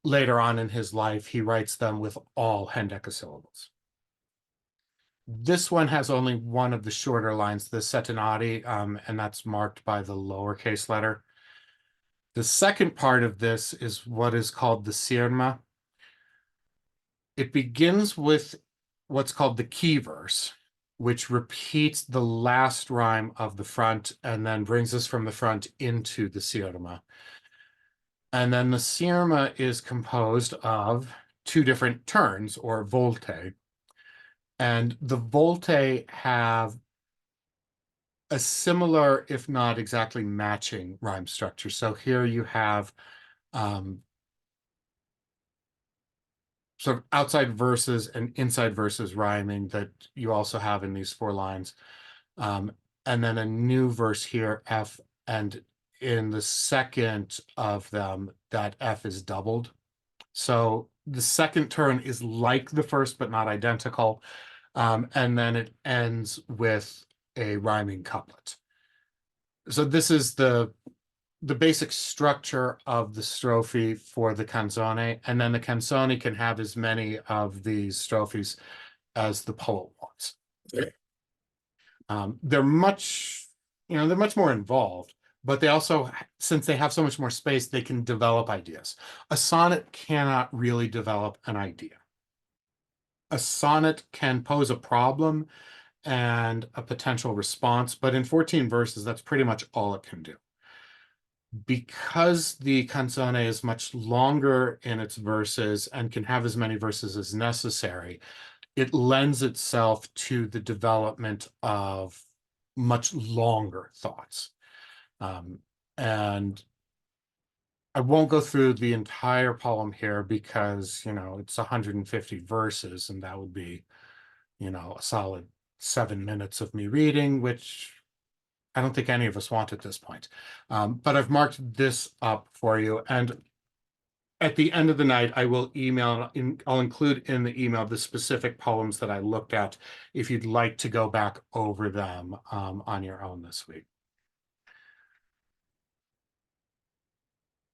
later on in his life, he writes them with all hendecasyllables. This one has only one of the shorter lines, the settenati, and that's marked by the lowercase letter. The second part of this is what is called the sirma. It begins with what's called the key verse, which repeats the last rhyme of the front and then brings us from the front into the sirma. And then the sirma is composed of 2 different turns, or volte. And the volte have a similar, if not exactly matching, rhyme structure. So here you have sort of outside verses and inside verses rhyming that you also have in these 4 lines. And then a new verse here, F, and in the second of them, that F is doubled. So the second turn is like the first, but not identical. And then it ends with a rhyming couplet. So this is the basic structure of the strophe for the canzone, and then the canzone can have as many of these strophes as the poet wants. They're much, they're much more involved, but they also, since they have so much more space, they can develop ideas. A sonnet cannot really develop an idea. A sonnet can pose a problem and a potential response, but in 14 verses, that's pretty much all it can do. Because the canzone is much longer in its verses and can have as many verses as necessary, it lends itself to the development of much longer thoughts. And I won't go through the entire poem here because, it's 150 verses, and that would be, a solid 7 minutes of me reading, which I don't think any of us want at this point. But I've marked this up for you. And at the end of the night, I will I'll include in the email the specific poems that I looked at if you'd like to go back over them on your own this week.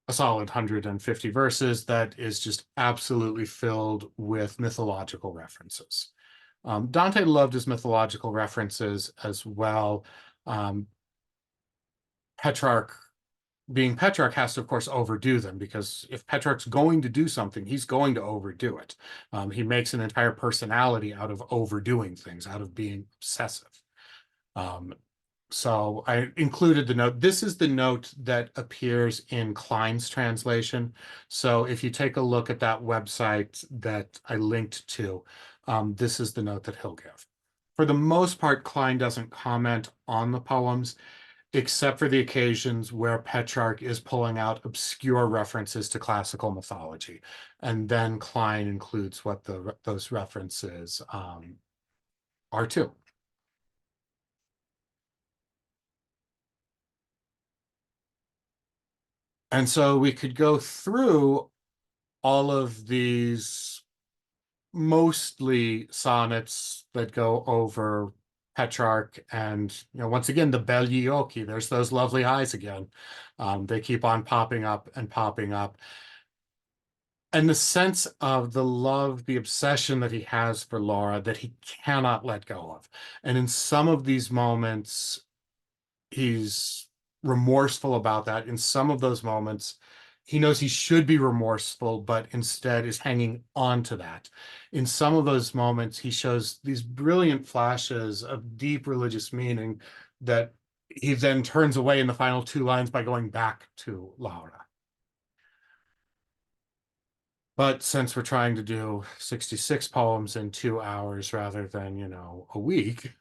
A solid 150 verses that is just absolutely filled with mythological references. Dante loved his mythological references as well. Petrarch, being Petrarch, has to, of course, overdo them, because if Petrarch's going to do something, he's going to overdo it. He makes an entire personality out of overdoing things, out of being obsessive. So I included the note. This is the note that appears in Klein's translation. So if you take a look at that website that I linked to, this is the note that he'll give. For the most part, Klein doesn't comment on the poems, except for the occasions where Petrarch is pulling out obscure references to classical mythology. And then Klein includes what those references are too. And so we could go through all of these mostly sonnets that go over Petrarch and, once again, the Belli Occhi. There's those lovely eyes again. They keep on popping up and popping up. And the sense of the love, the obsession that he has for Laura that he cannot let go of. And in some of these moments, he's remorseful about that. In some of those moments, he knows he should be remorseful, but instead is hanging on to that. In some of those moments, he shows these brilliant flashes of deep religious meaning that he then turns away in the final two lines by going back to Laura. But since we're trying to do 66 poems in 2 hours rather than, a week,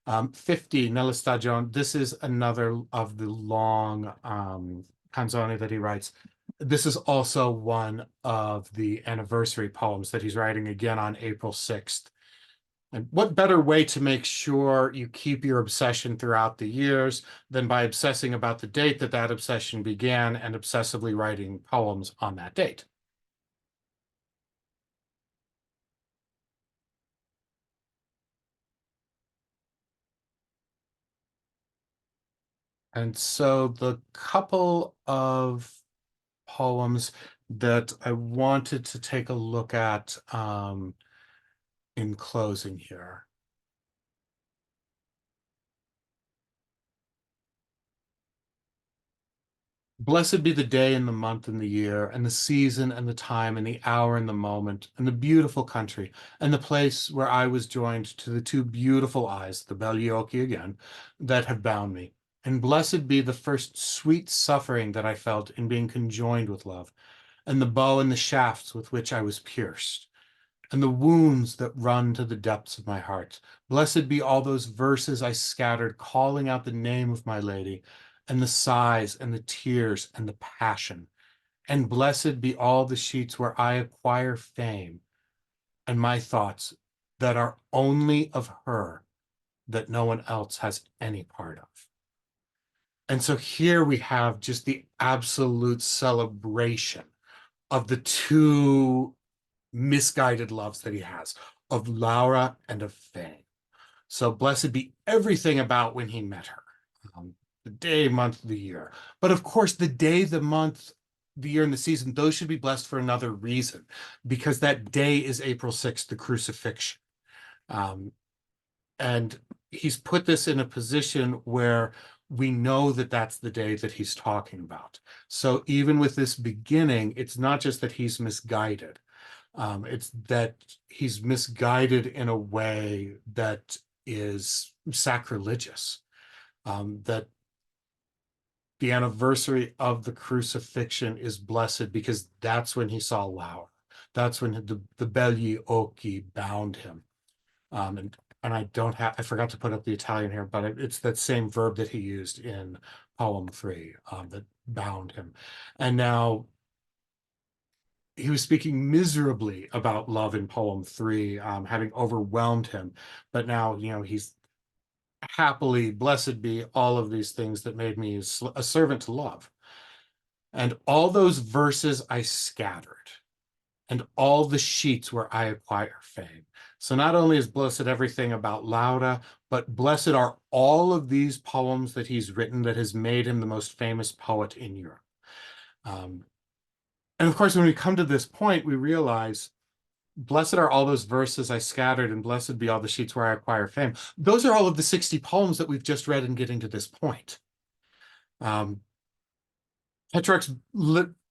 50, Nella Stagione, this is another of the long canzoni that he writes. This is also one of the anniversary poems that he's writing again on April 6th. And what better way to make sure you keep your obsession throughout the years than by obsessing about the date that that obsession began and obsessively writing poems on that date? And so the couple of poems that I wanted to take a look at in closing here. Blessed be the day and the month and the year and the season and the time and the hour and the moment and the beautiful country and the place where I was joined to the two beautiful eyes, the Belli Occhi again, that have bound me. And blessed be the first sweet suffering that I felt in being conjoined with love, and the bow and the shafts with which I was pierced, and the wounds that run to the depths of my heart. Blessed be all those verses I scattered, calling out the name of my lady, and the sighs and the tears and the passion. And blessed be all the sheets where I acquire fame, and my thoughts that are only of her, that no one else has any part of. And so here we have just the absolute celebration of the two misguided loves that he has, of Laura and of Fame. So blessed be everything about when he met her, the day, month, the year. But of course, the day, the month, the year, and the season, those should be blessed for another reason, because that day is April 6th, the crucifixion. And he's put this in a position where we know that that's the day that he's talking about. So even with this beginning, it's not just that he's misguided. It's that he's misguided in a way that is sacrilegious. That the anniversary of the crucifixion is blessed because that's when he saw Laura. That's when the Belli Occhi bound him. And I forgot to put up the Italian here, but it's that same verb that he used in poem 3 that bound him. And now he was speaking miserably about love in poem 3, having overwhelmed him. But now, he's happily, blessed be all of these things that made me a servant to love. And all those verses I scattered, and all the sheets where I acquire fame. So not only is blessed everything about Laura, but blessed are all of these poems that he's written that has made him the most famous poet in Europe. And of course, when we come to this point, we realize, blessed are all those verses I scattered, and blessed be all the sheets where I acquire fame. Those are all of the 60 poems that we've just read in getting to this point. Petrarch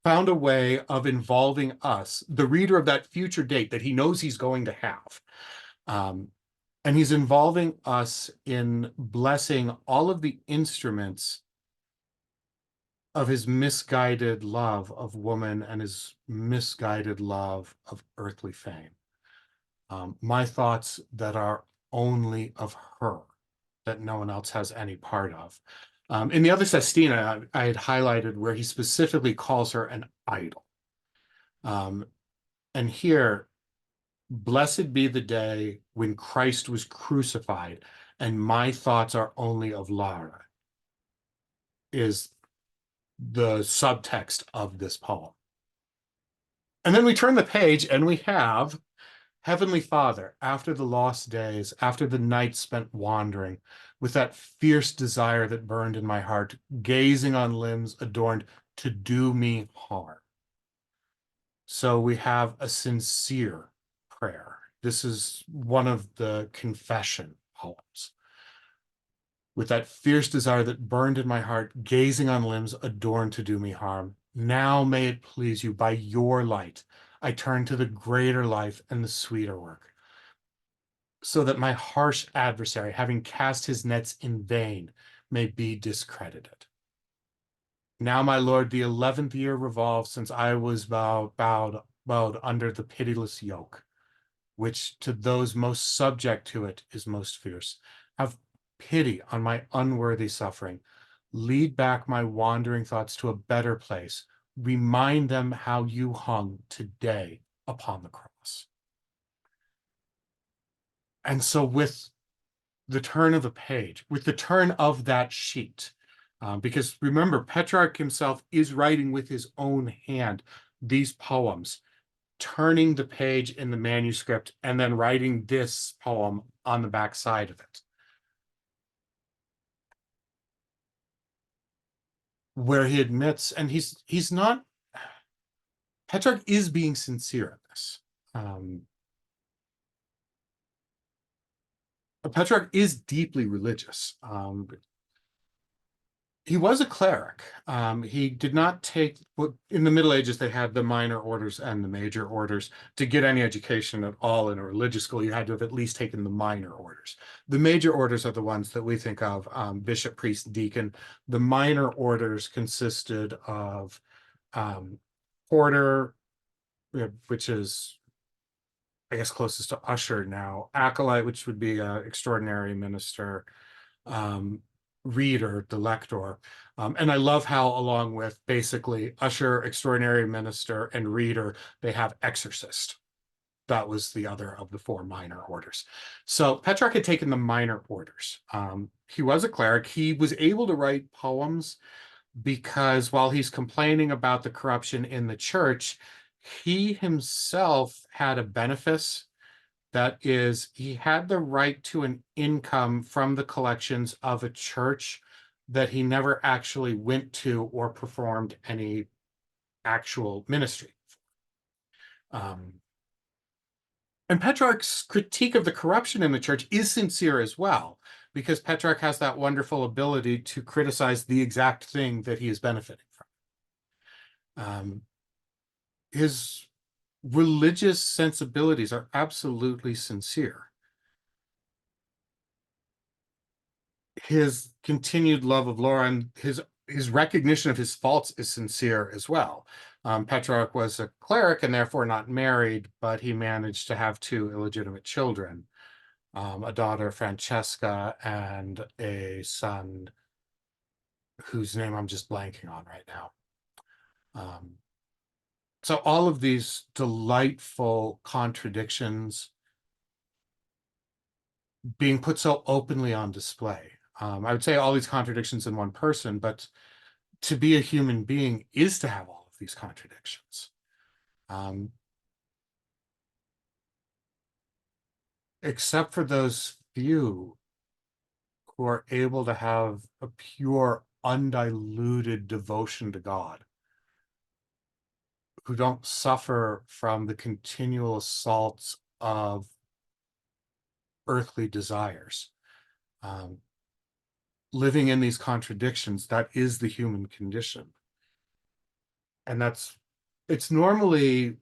found a way of involving us, the reader of that future date that he knows he's going to have. And he's involving us in blessing all of the instruments of his misguided love of woman and his misguided love of earthly fame. My thoughts that are only of her, that no one else has any part of. In the other Sestina, I had highlighted where he specifically calls her an idol. And here, blessed be the day when Christ was crucified, and my thoughts are only of Lara, is the subtext of this poem. And then we turn the page and we have Heavenly Father, after the lost days, after the night spent wandering, with that fierce desire that burned in my heart, gazing on limbs adorned to do me harm. So we have a sincere prayer. This is one of the confession poems. With that fierce desire that burned in my heart, gazing on limbs adorned to do me harm. Now may it please you, by your light, I turn to the greater life and the sweeter work, so that my harsh adversary, having cast his nets in vain, may be discredited. Now, my lord, the 11th year revolves since I was bowed under the pitiless yoke, which to those most subject to it is most fierce. Have pity on my unworthy suffering. Lead back my wandering thoughts to a better place. Remind them how you hung today upon the cross. And so with the turn of the page, with the turn of that sheet, because remember, Petrarch himself is writing with his own hand these poems, turning the page in the manuscript and then writing this poem on the back side of it, where he admits, and he's not, Petrarch is being sincere in this. Petrarch is deeply religious. He was a cleric. He did not take, in the Middle Ages, they had the minor orders and the major orders. To get any education at all in a religious school, you had to have at least taken the minor orders. The major orders are the ones that we think of, bishop, priest, deacon. The minor orders consisted of porter, which is, I guess, closest to usher now, acolyte, which would be an extraordinary minister, reader, the lector. And I love how, along with basically usher, extraordinary minister, and reader, they have exorcist. That was the other of the four minor orders. So Petrarch had taken the minor orders. He was a cleric. He was able to write poems because while he's complaining about the corruption in the church, he himself had a benefice. That is, he had the right to an income from the collections of a church that he never actually went to or performed any actual ministry. And Petrarch's critique of the corruption in the church is sincere as well, because Petrarch has that wonderful ability to criticize the exact thing that he is benefiting from. His religious sensibilities are absolutely sincere. His continued love of Laura and his recognition of his faults is sincere as well. Petrarch was a cleric and therefore not married, but he managed to have two illegitimate children, a daughter, Francesca, and a son whose name I'm just blanking on right now. So all of these delightful contradictions being put so openly on display. I would say all these contradictions in one person, but to be a human being is to have all of these contradictions. Except for those few who are able to have a pure, undiluted devotion to God, who don't suffer from the continual assaults of earthly desires. Living in these contradictions, that is the human condition. And it's normally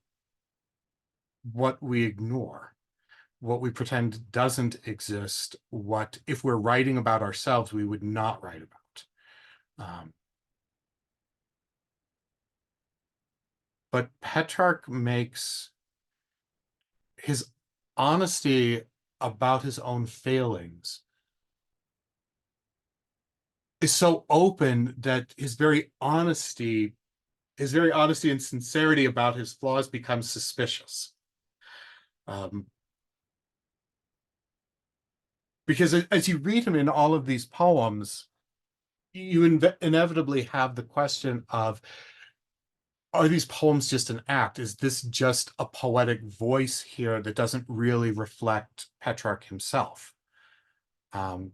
what we ignore, what we pretend doesn't exist, what, if we're writing about ourselves, we would not write about. But Petrarch makes his honesty about his own failings is so open that his very honesty and sincerity about his flaws becomes suspicious. Because as you read him in all of these poems, you inevitably have the question of, are these poems just an act? Is this just a poetic voice here that doesn't really reflect Petrarch himself? But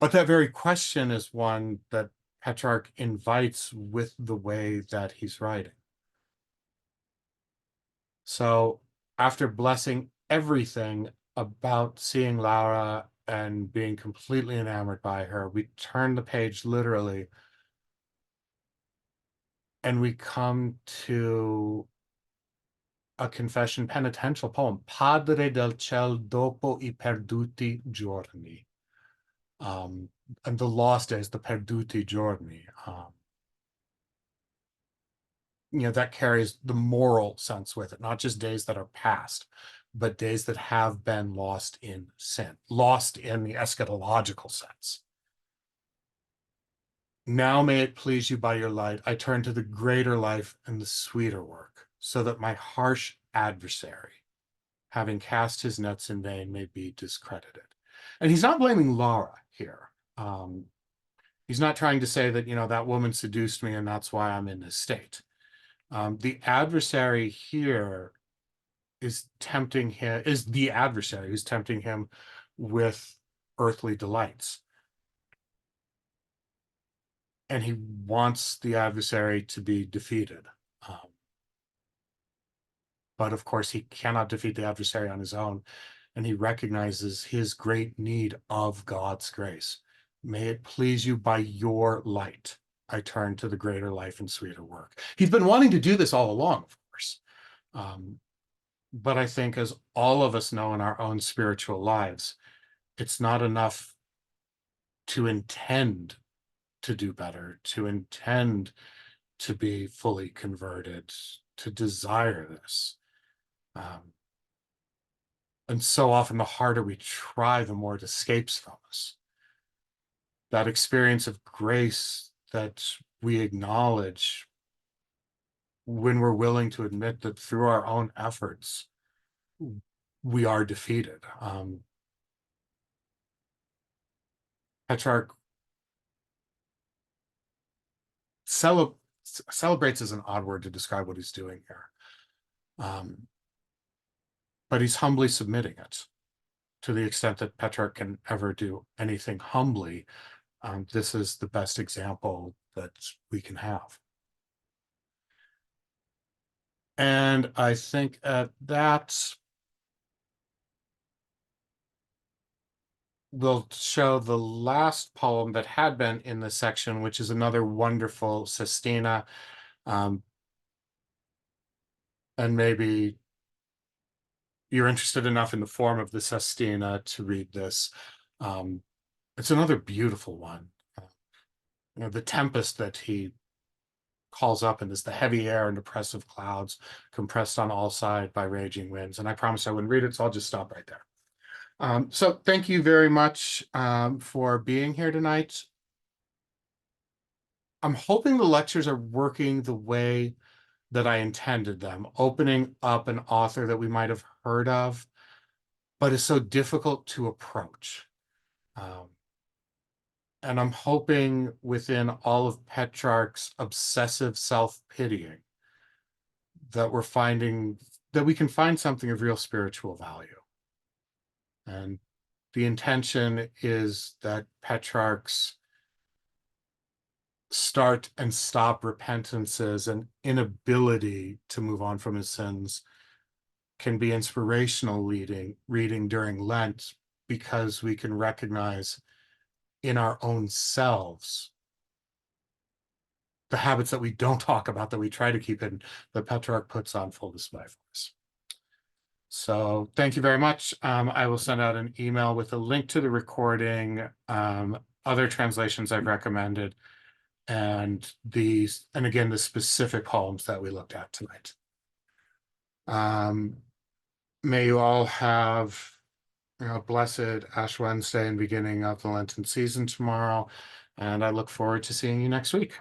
that very question is one that Petrarch invites with the way that he's writing. So after blessing everything about seeing Laura and being completely enamored by her, we turn the page literally and we come to a confession penitential poem, Padre del ciel dopo I perduti giorni. And the lost days, the perduti giorni. That carries the moral sense with it, not just days that are past, but days that have been lost in sin, lost in the eschatological sense. Now may it please you by your light, I turn to the greater life and the sweeter work, so that my harsh adversary, having cast his nets in vain, may be discredited. And he's not blaming Laura here. He's not trying to say that, that woman seduced me and that's why I'm in this state. The adversary here is the adversary who's tempting him with earthly delights. And he wants the adversary to be defeated. But of course, he cannot defeat the adversary on his own. And he recognizes his great need of God's grace. May it please you by your light, I turn to the greater life and sweeter work. He's been wanting to do this all along, of course. But I think, as all of us know in our own spiritual lives, it's not enough to intend to do better, to intend to be fully converted, to desire this. And so often the harder we try, the more it escapes from us. That experience of grace that we acknowledge when we're willing to admit that through our own efforts, we are defeated. Petrarch celebrates is an odd word to describe what he's doing here. But he's humbly submitting it to the extent that Petrarch can ever do anything humbly. This is the best example that we can have. And I think at that, we'll show the last poem that had been in this section, which is another wonderful sestina. And maybe you're interested enough in the form of the sestina to read this. It's another beautiful one. The tempest that he calls up in this, the heavy air and oppressive clouds compressed on all sides by raging winds. And I promised I wouldn't read it, so I'll just stop right there. So thank you very much for being here tonight. I'm hoping the lectures are working the way that I intended them, opening up an author that we might have heard of, but is so difficult to approach. And I'm hoping within all of Petrarch's obsessive self-pitying that we're finding that we can find something of real spiritual value. And the intention is that Petrarch's start and stop repentances and inability to move on from his sins can be inspirational reading during Lent, because we can recognize in our own selves the habits that we don't talk about, that we try to keep in, that Petrarch puts on full display for us. So thank you very much. I will send out an email with a link to the recording, other translations I've recommended, and again, the specific poems that we looked at tonight. May you all have blessed Ash Wednesday and beginning of the Lenten season tomorrow, and I look forward to seeing you next week.